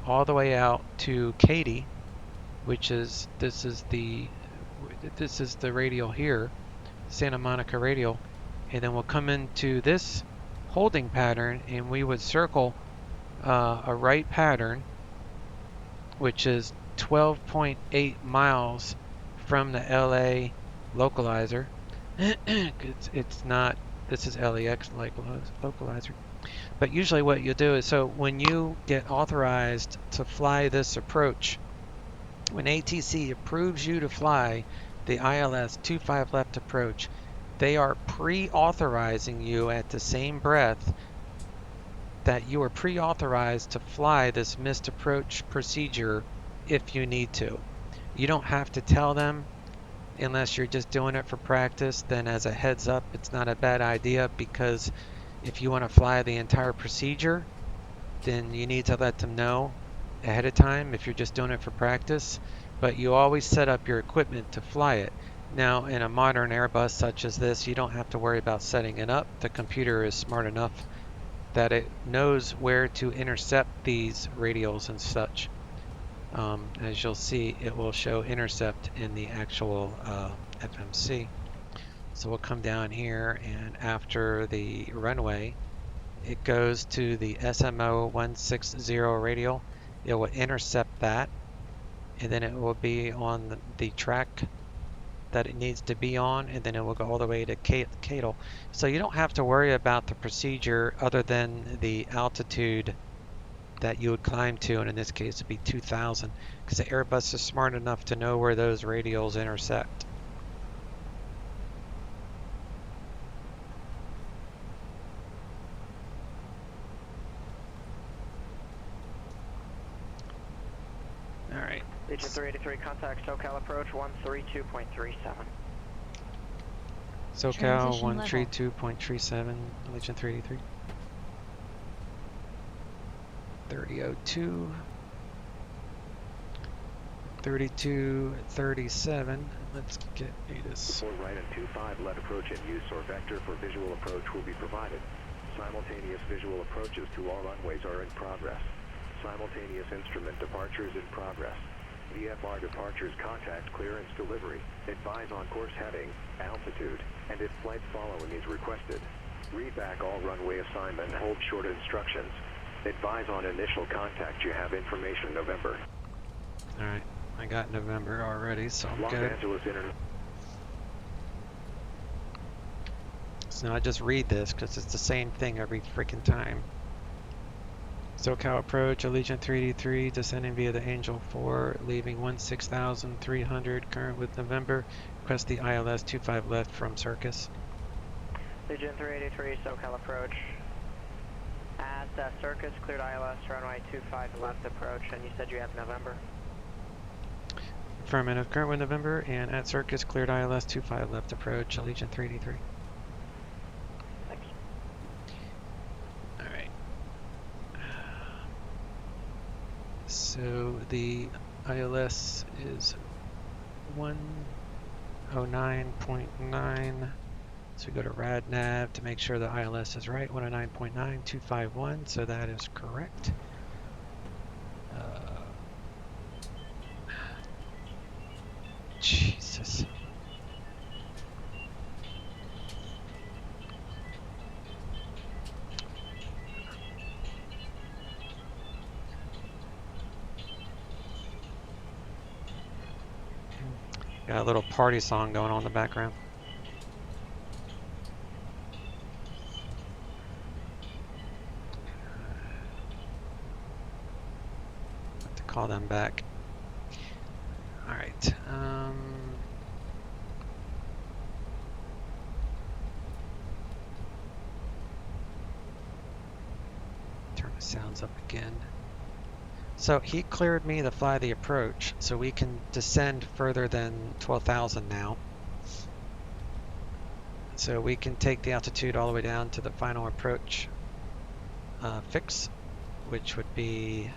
S12: all the way out to Katy, which is this is the radial here, Santa Monica radial, and then we'll come into this holding pattern and we would circle a right pattern, which is 12.8 miles from the LA localizer. It's not, this is LAX localizer. But usually what you do is, so when you get authorized to fly this approach, when ATC approves you to fly the ILS 25 left approach, they are pre-authorizing you at the same breath that you are pre-authorized to fly this missed approach procedure if you need to. You don't have to tell them unless you're just doing it for practice. Then as a heads up, it's not a bad idea, because if you want to fly the entire procedure, then you need to let them know ahead of time if you're just doing it for practice. But you always set up your equipment to fly it. Now, in a modern Airbus such as this, you don't have to worry about setting it up. The computer is smart enough that it knows where to intercept these radials and such. As you'll see, it will show intercept in the actual FMC. So we'll come down here, and after the runway, it goes to the SMO 160 radial. It will intercept that, and then it will be on the track that it needs to be on, and then it will go all the way to Cadle. So you don't have to worry about the procedure other than the altitude that you would climb to, and in this case it'd be 2,000, because the Airbus is smart enough to know where those radials intersect. Alright.
S17: Legion 383, contact SoCal approach 132.37.
S12: SoCal 132.37, Legion 383. 3002. 3237. Let's get ATIS.
S14: For right and 25 left approach in use or vector for visual approach will be provided. Simultaneous visual approaches to all runways are in progress. Simultaneous instrument departures in progress. VFR departures, contact clearance delivery. Advise on course heading, altitude, and if flight following is requested. Read back all runway assignment and hold short instructions. Advise on initial contact. You have information November.
S12: Alright, I got November already, so I'm
S14: Los
S12: good.
S14: Angeles Internet.
S12: So now I just read this because it's the same thing every freaking time. SoCal approach, Allegiant 383, descending via the Angel 4, leaving 16,300, current with November. Request the ILS 25 left from Circus.
S17: Legion 383, SoCal approach. At Circus, cleared ILS, runway 25 left approach, and you said you have November?
S12: Affirmative, current with November, and at Circus, cleared ILS 25 left approach, Allegiant 383.
S17: Thanks.
S12: Alright. So the ILS is 109.9. So we go to RadNav to make sure the ILS is right. 109.9251, so that is correct. Jesus. Got a little party song going on in the background. Have to call them back. All right. Turn the sounds up again. So he cleared me to fly the approach, so we can descend further than 12,000 now. So we can take the altitude all the way down to the final approach fix, which would be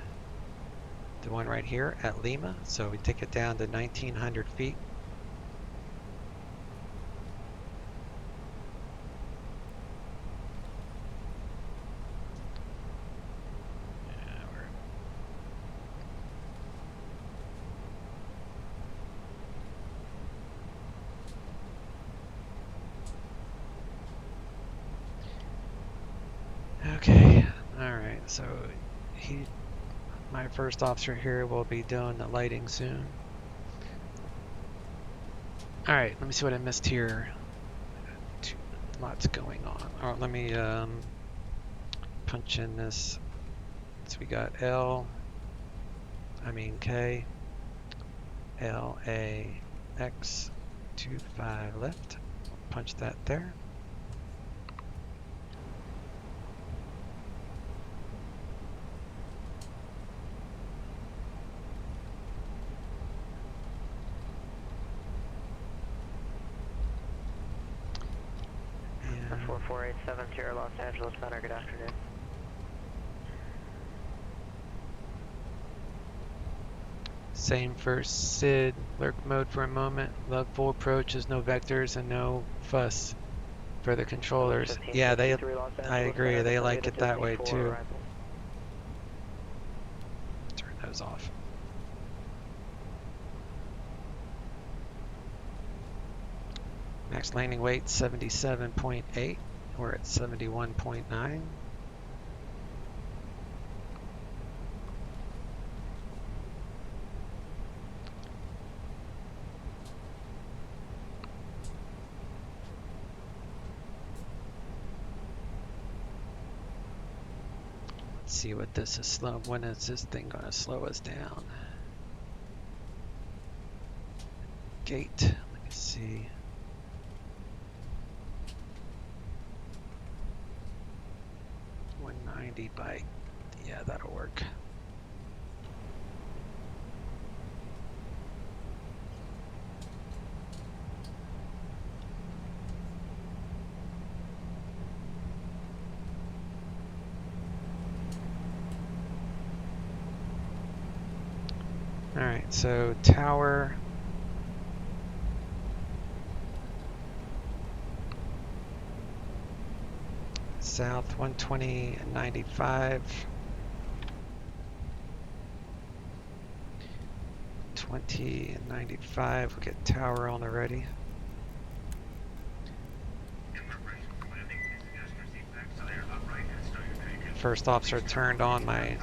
S12: the one right here at Lima. So we take it down to 1,900 feet. Okay, alright, so My first officer here will be doing the lighting soon. Alright, let me see what I missed here. Lots going on. Alright, let me punch in this. So we got K, L, A, X, 25 left. Punch that there.
S17: And 4487 Sierra Los Angeles Center, good afternoon.
S12: Same for SID, lurk mode for a moment. Log full approaches, no vectors and no fuss for the controllers. Yeah, I agree, they like it that way too. Turn those off. Max landing weight 77.8. We're at 71.9. See what this is slow. When is this thing gonna slow us down? Gate. Let me see. $190 by. Yeah, that'll work. Alright, so tower. South 120.95. 20.95. We'll get tower on already. First officer turned on my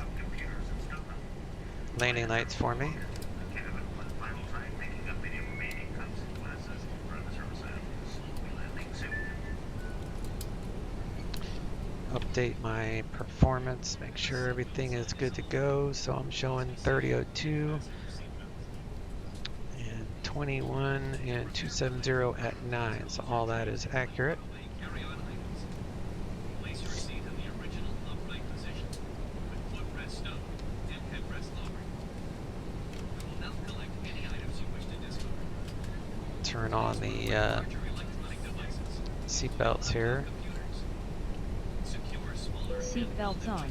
S12: landing lights for me. Update my performance, make sure everything is good to go. So I'm showing 3002 and 21 and 270 at 9. So all that is accurate. Turn on the seat belts here.
S10: Seat belts on.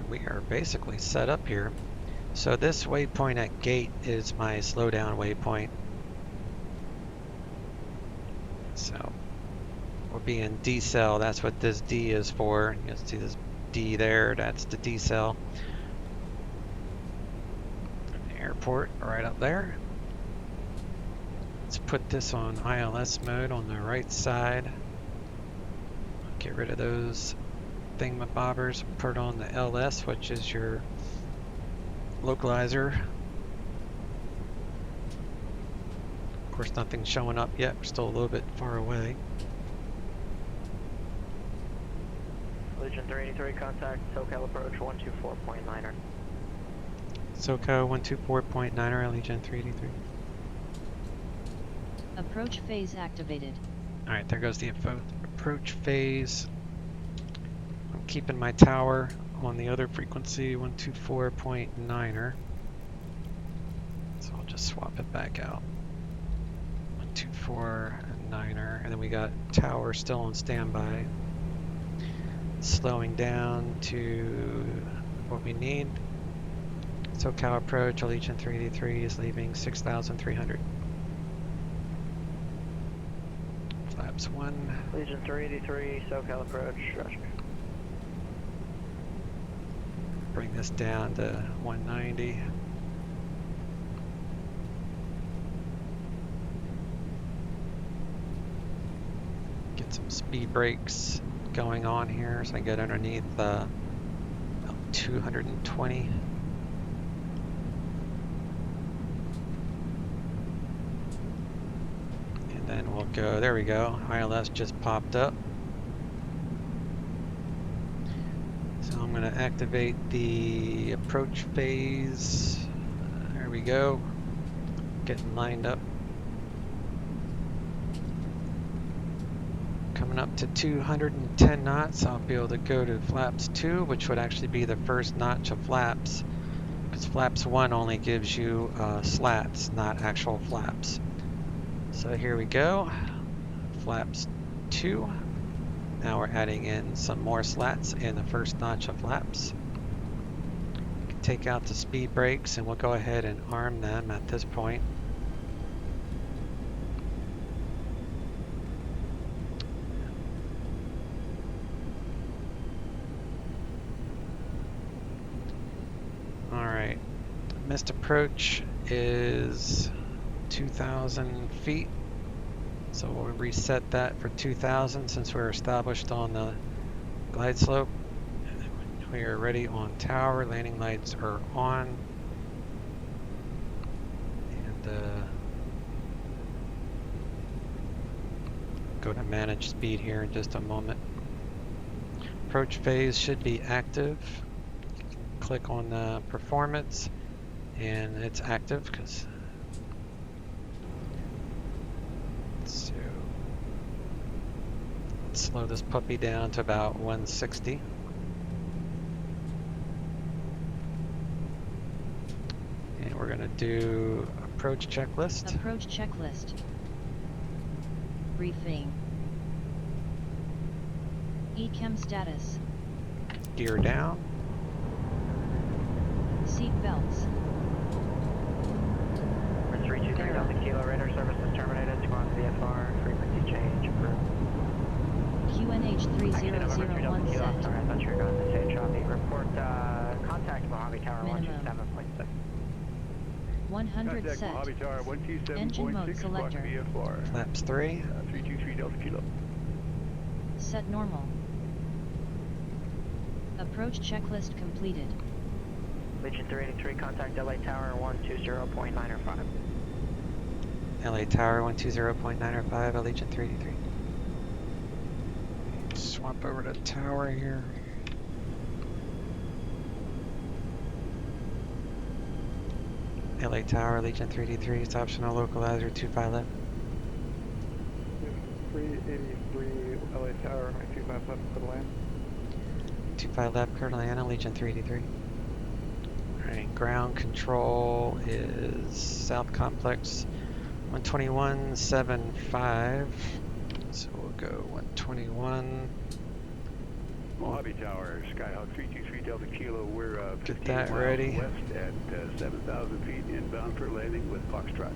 S10: We are basically set up here. So this waypoint at gate is my slowdown waypoint. So we'll be in decel. That's what this D is for. You can see this D there. That's the decel. Airport right up there. Let's put this on ILS mode on the right side. Get rid of those thingamabobbers. Put on the LS, which is your localizer. Of course, nothing's showing up yet. We're still a little bit far away.
S17: Legion 383, contact SoCal approach 124.9er.
S12: SoCal 124.9er, Legion 383.
S10: Approach phase activated.
S12: Alright, there goes the approach phase. I'm keeping my tower on the other frequency, 124.9er.
S10: just swap it back out. 124 and 9er, and then we got tower still on standby. Slowing down to what we need. SoCal approach, Allegiant 383 is leaving 6,300. Flaps 1.
S17: Allegiant 383, SoCal approach, roger.
S10: Bring this down to 190. Get some speed brakes going on here so I get underneath 220. And then we'll go, there we go, ILS just popped up. So I'm going to activate the approach phase. There we go. Getting lined up. Coming up to 210 knots, I'll be able to go to flaps 2, which would actually be the first notch of flaps, because flaps 1 only gives you slats, not actual flaps. So here we go, flaps 2. Now we're adding in some more slats in the first notch of flaps. Take out the speed brakes and we'll go ahead and arm them at this point. Alright, missed approach is 2,000 feet. So we'll reset that for 2,000 since we're established on the glide slope. We are ready on tower, landing lights are on. And go to manage speed here in just a moment. Approach phase should be active. Click on the performance and it's active because so let's slow this puppy down to about 160. And we're going to do approach checklist.
S20: Approach checklist. Briefing. EChem status.
S10: Gear down.
S20: Seat belts.
S17: 323 Delta Kilo, radar services terminated. Squawk VFR, frequency change approved.
S20: QNH 3001 set.
S17: Sorry, I thought you were going to say Choppy. Report contact Mojave Tower 127.6.
S20: 100 set.
S19: Mojave Tower 127.6.
S20: Engine mode selector.
S19: VFR.
S10: Flaps 3.
S19: 323 Delta Kilo.
S20: Set normal. Approach checklist completed.
S17: Legion 383, contact LA Tower 120.905.
S10: LA Tower 120.905, Allegiant 383. Swap over to tower here. LA Tower, Allegiant 383, it's optional localizer 25 left.
S13: 383 LA Tower, 25 left, clear to land. 25
S10: left, clear to land, Allegiant 383. Alright, ground control is South Complex 121.75. So we'll go 121.
S19: Mojave Tower, Skyhawk 323 Delta Kilo. We're 15
S10: Get that
S19: miles
S10: ready.
S19: west at 7,000 feet, inbound for landing with Foxtrot.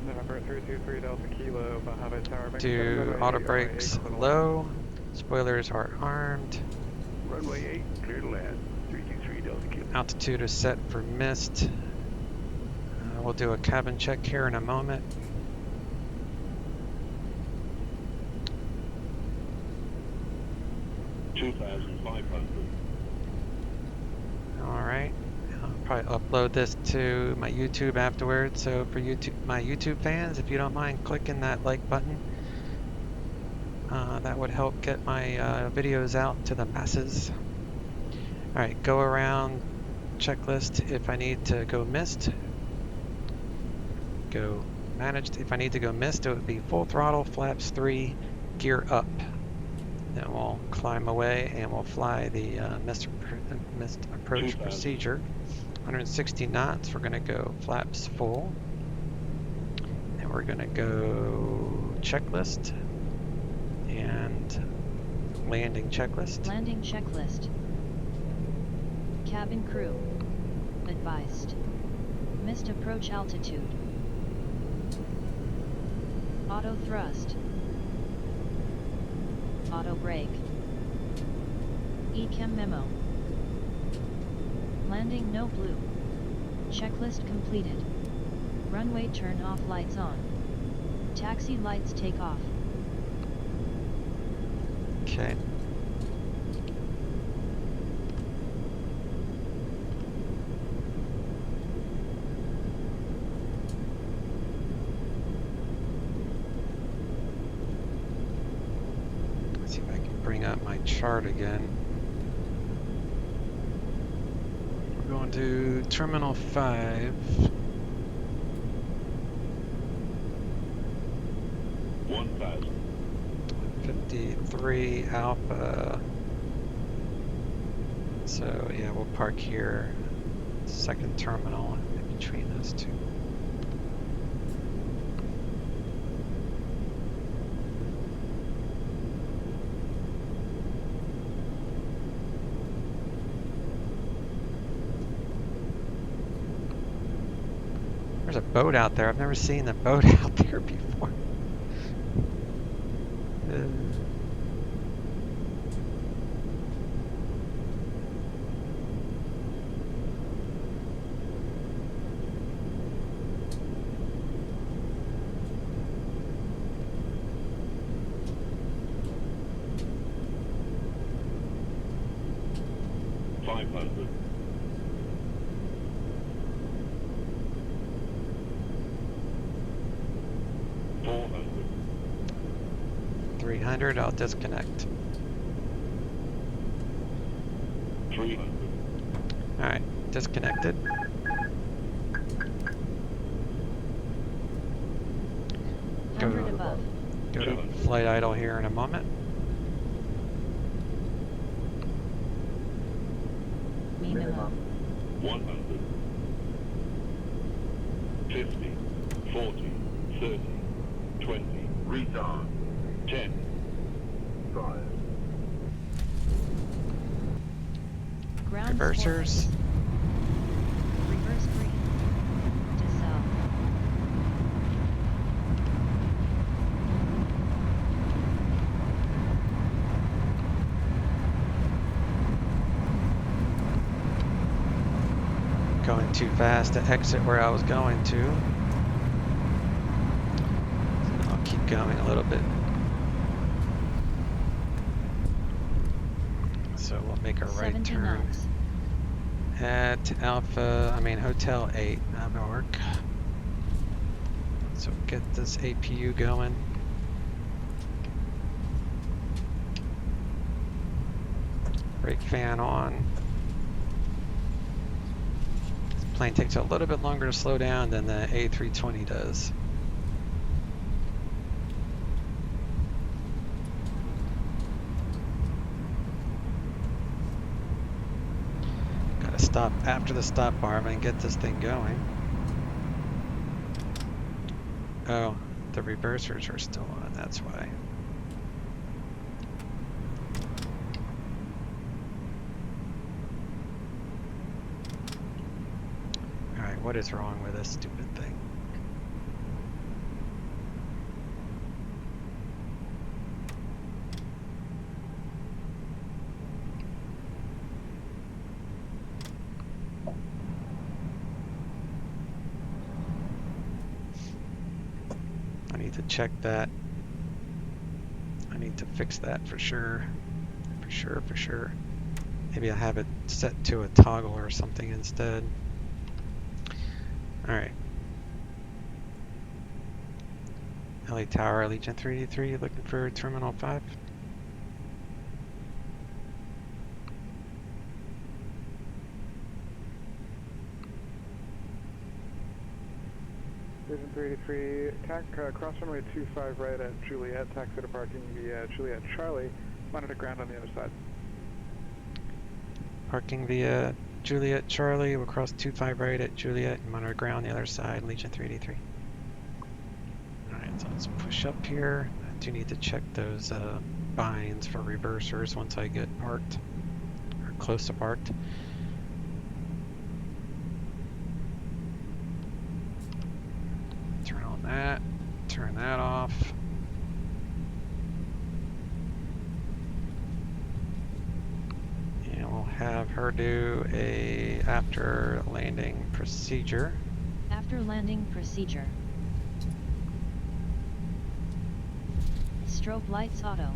S13: November 323 Delta Kilo, Mojave Tower.
S10: Do auto brakes low. Spoilers are armed.
S19: Runway 8, clear to land. 323 Delta Kilo.
S10: Altitude is set for mist. We'll do a cabin check here in a moment. Alright, I'll probably upload this to my YouTube afterwards, so for my YouTube fans, if you don't mind clicking that like button, that would help get my videos out to the masses. Alright, go around checklist. If I need to go missed, go managed. If I need to go missed, it would be full throttle, flaps 3, gear up. Then we'll climb away and we'll fly the missed approach procedure. 160 knots. We're going to go flaps full. And we're going to go checklist and landing checklist.
S20: Landing checklist. Cabin crew. Advised. Missed approach altitude. Auto thrust. Auto brake. Echem memo. Landing no blue. Checklist completed. Runway turn off lights on. Taxi lights take off.
S10: Okay. Let's see if I can bring up my chart again. We're going to Terminal 5.
S6: 1,000.
S10: 53 Alpha. So yeah, we'll park here. Second terminal in between those two. There's a boat out there. I've never seen a boat out there before.
S6: 500. 400.
S10: 300, I'll disconnect.
S6: 300.
S10: Alright, disconnected. Go to flight idle here in a moment.
S20: Minimum.
S6: 100. 50. 40. 30. 20. Retard. 10. 5.
S20: Ground
S10: Reversers.
S20: sports. Reverse green. To south.
S10: Going too fast to exit where I was going to. So I'll keep going a little bit. So we'll make a right turn
S20: knots.
S10: at Hotel 8. That'll work. So get this APU going. Brake fan on. This plane takes a little bit longer to slow down than the A320 does. Gotta stop after the stop bar and get this thing going. Oh, the reversers are still on, that's why. Alright, what is wrong with this stupid thing? I need to check that. I need to fix that for sure. For sure. Maybe I'll have it set to a toggle or something instead. Alright. LA Tower, Legion 383, looking for Terminal 5.
S13: Legion 383, attack cross runway 25 right at Juliet, taxi to parking via Juliet Charlie, Monitor ground on the other side.
S12: Parking via Juliet Charlie. We'll cross 25 right at Juliet and monitor ground on the other side, Legion 383. Alright, so let's push up here. I do need to check those binds for reversers once I get parked, or close to parked. Turn on that, turn that off. And we'll have her do a after landing procedure.
S20: After landing procedure. Strobe lights auto.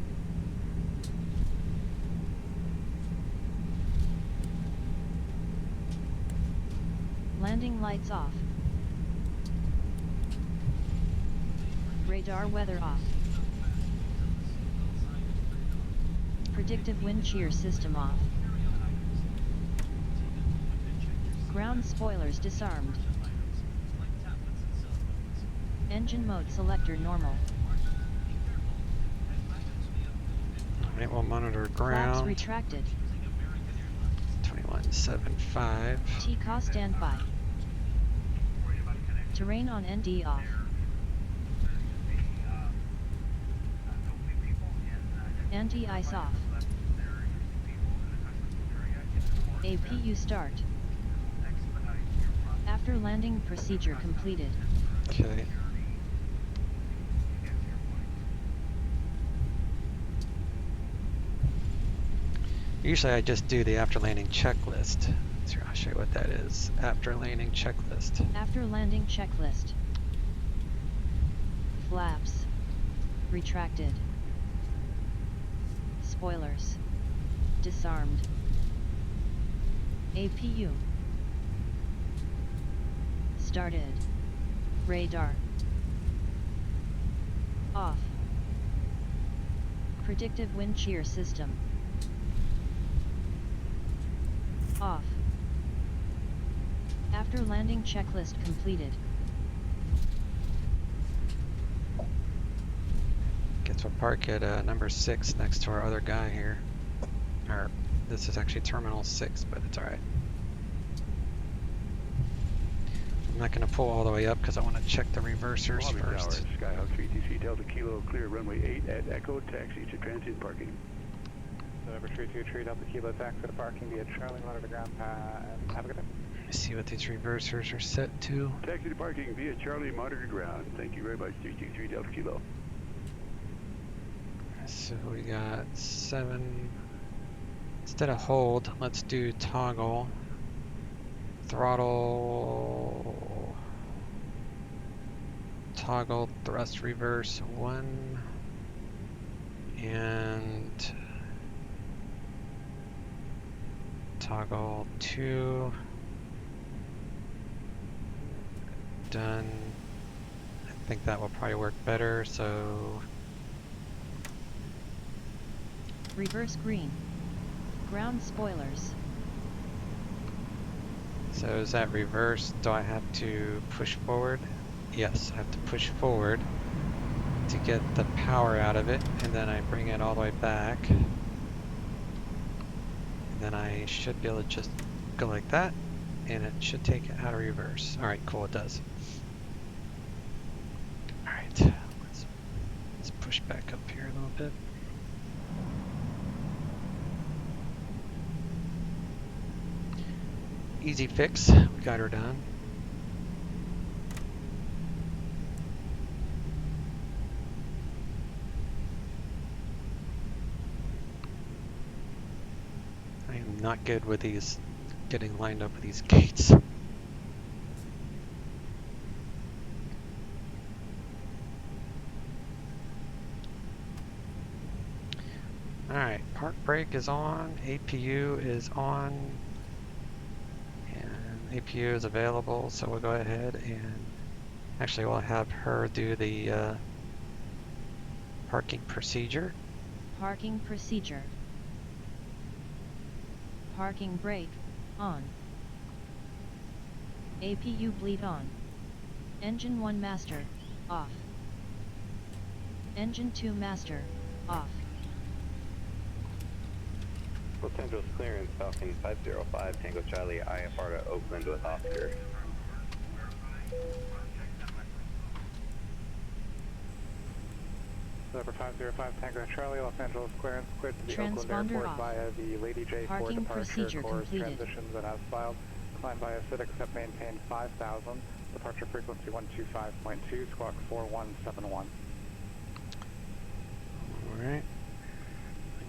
S20: Landing lights off. Radar weather off. Predictive wind shear system off. Ground spoilers disarmed. Engine mode selector normal.
S12: Alright, we'll monitor ground.
S20: Flaps retracted.
S12: 2175.
S20: TCAW standby. Terrain on ND off. Anti-ice off. APU start. After landing procedure completed.
S12: Okay. Usually I just do the after landing checklist. So I'll show you what that is. After landing checklist.
S20: After landing checklist. Flaps. Retracted. Spoilers. Disarmed. APU. Started. Radar. Off. Predictive wind shear system. Off. After landing checklist completed.
S12: Guess we'll park at number 6 next to our other guy here. Or, this is actually Terminal 6, but it's alright. I'm not going to pull all the way up because I want to check the reversers first.
S21: Skyhawk 3TC Delta Kilo, clear runway 8 at Echo, taxi to transient parking.
S13: November 32 Delta Kilo, taxi to parking via Charlie, monitor ground, have a good day.
S12: Let me see what these reversers are set to.
S21: Taxi to parking via Charlie, monitor ground. Thank you very much, 323 Delta Kilo.
S12: So we got 7. Instead of hold, let's do toggle. Throttle. Toggle thrust reverse 1. And toggle 2. Done. I think that will probably work better, so
S20: reverse green. Ground spoilers.
S12: so is that reverse? Do I have to push forward? Yes, I have to push forward to get the power out of it, and then I bring it all the way back. And then I should be able to just go like that, and it should take it out of reverse. Alright, cool, it does. Alright, let's push back up here a little bit. Easy fix, we got her done. I am not good with these, getting lined up with these gates. Alright, park brake is on, APU is on, and APU is available, so we'll go ahead and actually we'll have her do the parking procedure.
S20: Parking procedure. Parking brake, on. APU bleed on. Engine 1 master, off. Engine 2 master, off.
S18: Los Angeles clearance, Falcon 505, Tango Charlie, IFR to Oakland with Oscar.
S13: Number 505, Tango Charlie, Los Angeles clearance, cleared to the Oakland Airport
S20: off.
S13: via the Lady J4
S20: Parking
S13: departure
S20: procedure
S13: course
S20: completed.
S13: transitions and as filed. Climb via Civic, set maintain 5,000, departure frequency 125.2, squawk 4171.
S10: Alright.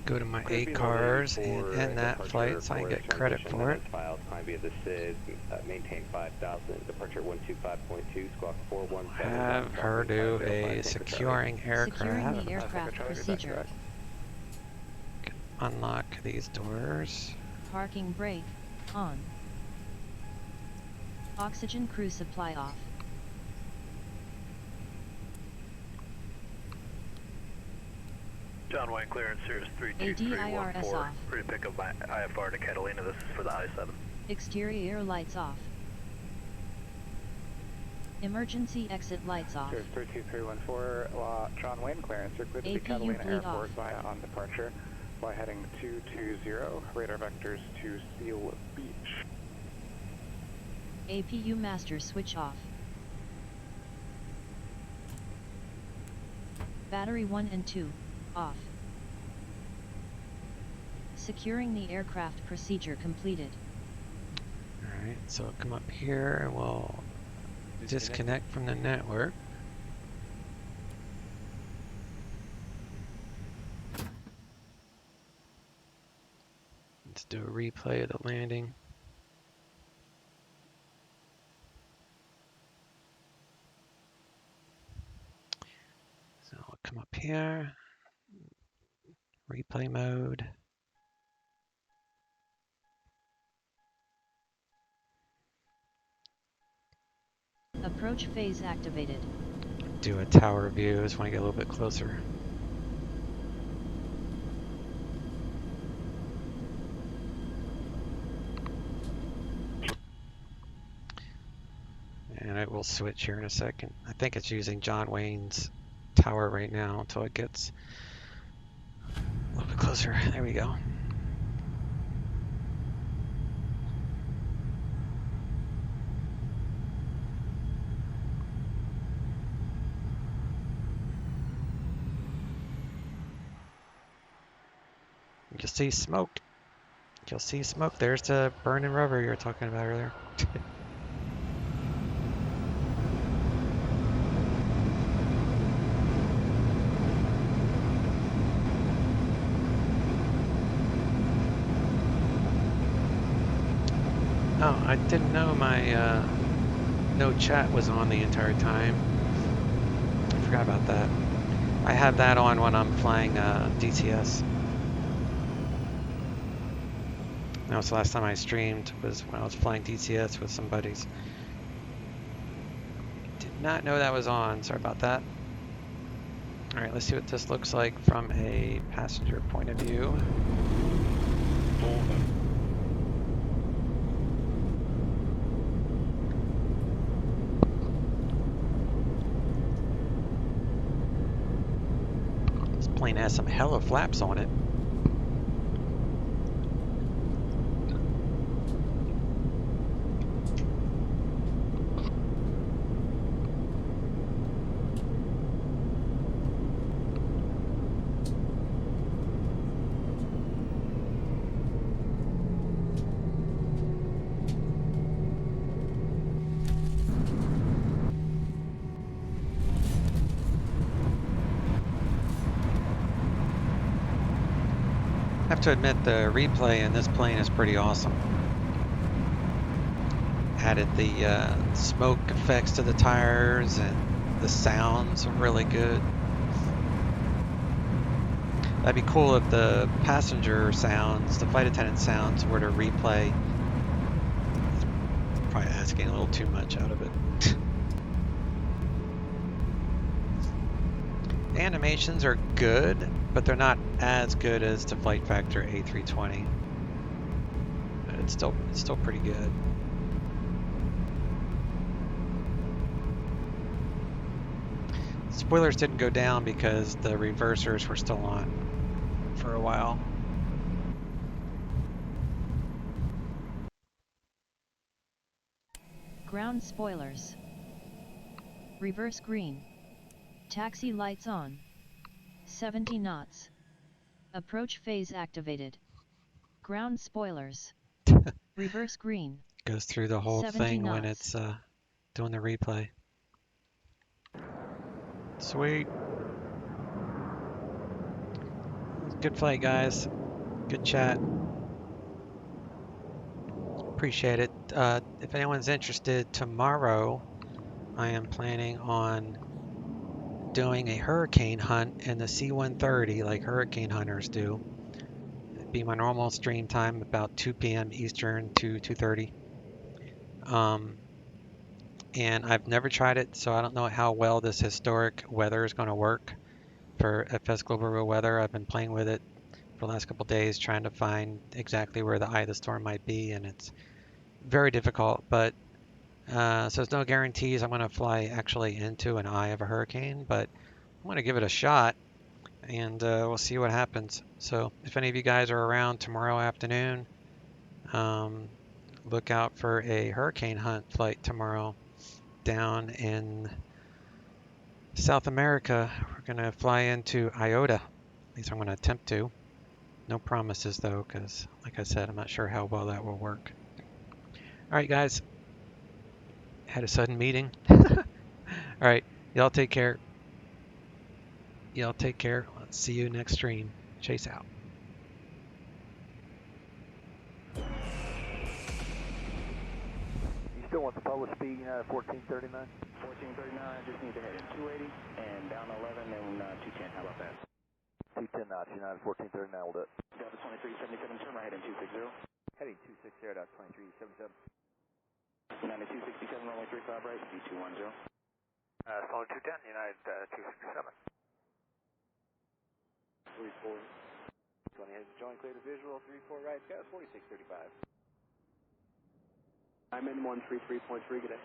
S10: Go to my A cars and end that flight so I can get credit for it.
S18: Filed, climb via the SID, maintain 5,000, departure 125.2, squawk 4171.
S10: Have her do a securing aircraft.
S20: Securing the aircraft procedure.
S10: Unlock these doors.
S20: Parking brake on. Oxygen crew supply off.
S7: John Wayne clearance, Cirrus 32314.
S20: off.
S7: Ready to pick up my IFR to Catalina. This is for the I-7.
S20: Exterior lights off. Emergency exit lights off.
S13: Cirrus 32314, John Wayne clearance, you're cleared to the
S20: APU
S13: Catalina
S20: bleed
S13: Airport
S20: off.
S13: via on departure. Fly heading 220, radar vectors to Seal Beach.
S20: APU master switch off. Battery 1 and 2, off. Securing the aircraft procedure completed.
S10: Alright, so come up here and we'll disconnect from the network. Let's do a replay of the landing. So we'll come up here, replay mode.
S20: Approach phase activated.
S10: Do a tower view, just want to get a little bit closer. And it will switch here in a second. I think it's using John Wayne's tower right now until it gets a little bit closer. There we go. You'll see smoke. You'll see smoke. There's the burning rubber you were talking about earlier. Oh, I didn't know my no chat was on the entire time. I forgot about that. I have that on when I'm flying DTS. That was the last time I streamed, was when I was flying DTS with some buddies. Did not know that was on, sorry about that. Alright, let's see what this looks like from a passenger point of view. This plane has some hella flaps on it. I have to admit the replay in this plane is pretty awesome. Added the smoke effects to the tires and the sounds are really good. That'd be cool if the passenger sounds, the flight attendant sounds were to replay. Probably asking a little too much out of it. The animations are good, but they're not as good as the Flight Factor A320. But it's still pretty good. Spoilers didn't go down because the reversers were still on for a while.
S20: Ground spoilers. Reverse green. Taxi lights on. 70 knots. Approach phase activated. Ground spoilers. Reverse green.
S10: Goes through the whole thing when it's doing the replay. Sweet. Good flight, guys. Good chat. Appreciate it. If anyone's interested, tomorrow I am planning on doing a hurricane hunt in the C-130 like hurricane hunters do. It'd be my normal stream time, about 2 p.m. Eastern to 2:30. And I've never tried it, so I don't know how well this historic weather is going to work for FS Global Real Weather. I've been playing with it for the last couple of days, trying to find exactly where the eye of the storm might be, and it's very difficult. But so there's no guarantees I'm going to fly actually into an eye of a hurricane, but I'm going to give it a shot, and we'll see what happens. So if any of you guys are around tomorrow afternoon, look out for a hurricane hunt flight tomorrow down in South America. We're going to fly into IOTA. At least I'm going to attempt to. No promises though, because like I said, I'm not sure how well that will work. All right, guys. Had a sudden meeting. All right. Y'all take care. Y'all take care. Let's see you next stream. Chase out.
S5: You still want the published speed, United 1439?
S4: 1439, I just need to head in 280 and down 11 and 210. How about that?
S5: 210 knots, United 1439, will do it.
S4: Delta 2377, turn right heading 260.
S5: Heading 260, that's 2377.
S4: United 267, runway 35 right, C210.
S5: Phone 210, United 267.
S1: 34.
S5: 20 heads join, clear to visual, 34 right, gas 4635.
S1: I'm in 133.3, good day.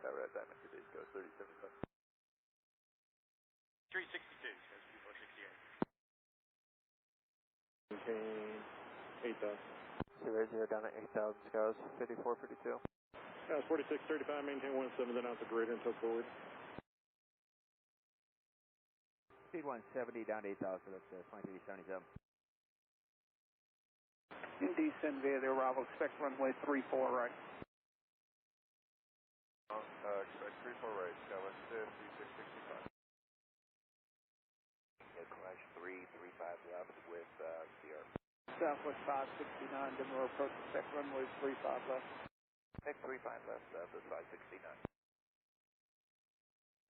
S5: All right, that Mr. Days goes 3075.
S11: 362, goes 2468.
S1: Maintain 8,000.
S5: 0 down at 8,000, Scouts 5452.
S1: Scouts 4635, maintain 17, then out the greater until forward.
S5: Speed 170 down to 8,000, that's 2377.
S22: In descend via the arrival, expect runway 34 right.
S9: Expect 34 right, Scouts 5665. Correction 335 left with CR.
S22: Southwest 569, Denver approach, expect runway 35 left.
S9: Next 35 left, Southwest 569.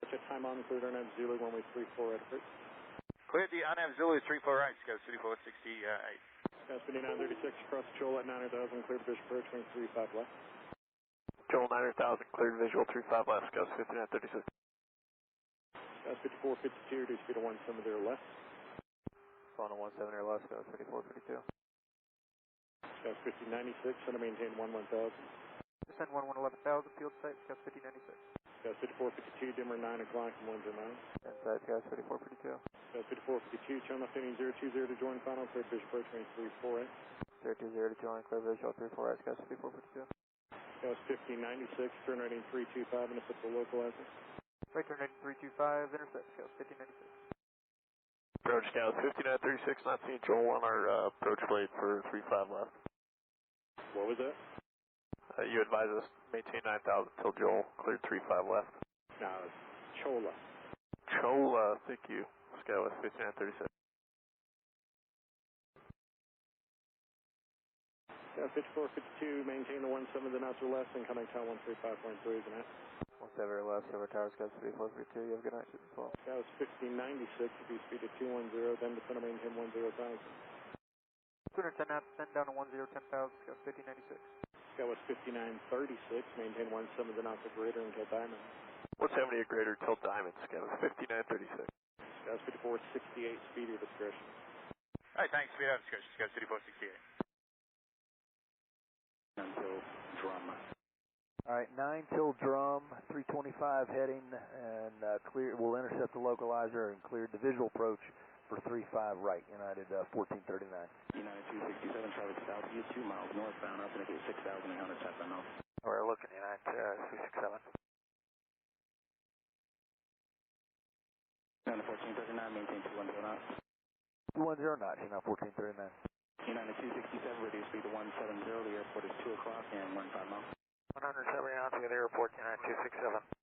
S1: Check time on, cleared on Zulu, runway 34 right, approach.
S11: Cleared the UNAV Zulu 34 right, Scout 3468.
S1: Scouts 5936, cross Joel at 900,000, cleared Bishop approach, runway 35 left.
S5: Joel 900,000, cleared visual 35 left, Scouts 5936.
S1: Scouts 5452, reduce speed of 17 there left.
S5: Phone 17 or less, Scouts 3452.
S1: Scouts 5096, center maintain 11,000.
S5: Descend 11,000, field site, Scouts 5096.
S1: Scouts 5452, dimmer 9 o'clock and 109.
S5: Inside, Scouts 5452.
S1: Scouts 5452, turn left heading 020 to join final, clear Bishop approach, runway 34 right.
S5: 020 to join, clear visual 34 right, Scouts 5452.
S1: Scouts 5096, turn right heading 325, intercept the localizer.
S5: Right turn heading 325, intercept, Scouts 5096. Approach Scouts 5936, not seeing Joel on our approach blade for 35 left.
S1: What was that?
S5: You advise us maintain 9,000 till Joel, cleared 35 left.
S1: No, it's Chola.
S5: Chola, thank you. Skywest 5936.
S1: Scout 5452, maintain the 17, then out to the left, and connect tower 135.3, isn't it?
S5: 17 or left, Silver Tower, Scouts 5452, you have a good night, 12.
S1: Scouts 5096, reduce speed to 210, then descend to maintain 10,000.
S5: 210 knots, descend down to 10,000, Scouts 5096.
S1: Scouts 5936, maintain 17, then out to greater until Diamond.
S5: 170 or greater till Diamond, Scouts 5936.
S1: Scouts 5468, speed your discretion.
S11: Alright, thanks, speed out discretion, Scout 3468.
S4: Until drum.
S5: Alright, 9 till drum, 325 heading, and clear. We'll intercept the localizer and cleared the visual approach for 35 right, United 1439.
S4: United 267, traffic south, 2 miles northbound, up to 6,800 southbound.
S5: We're looking at 267.
S4: United 1439, maintain 210 knots.
S5: 210 knots, United 1439.
S4: United 267, reduce speed to 170. The airport is 2 o'clock and 15 miles.
S5: 170 knots, we got airport, United 267.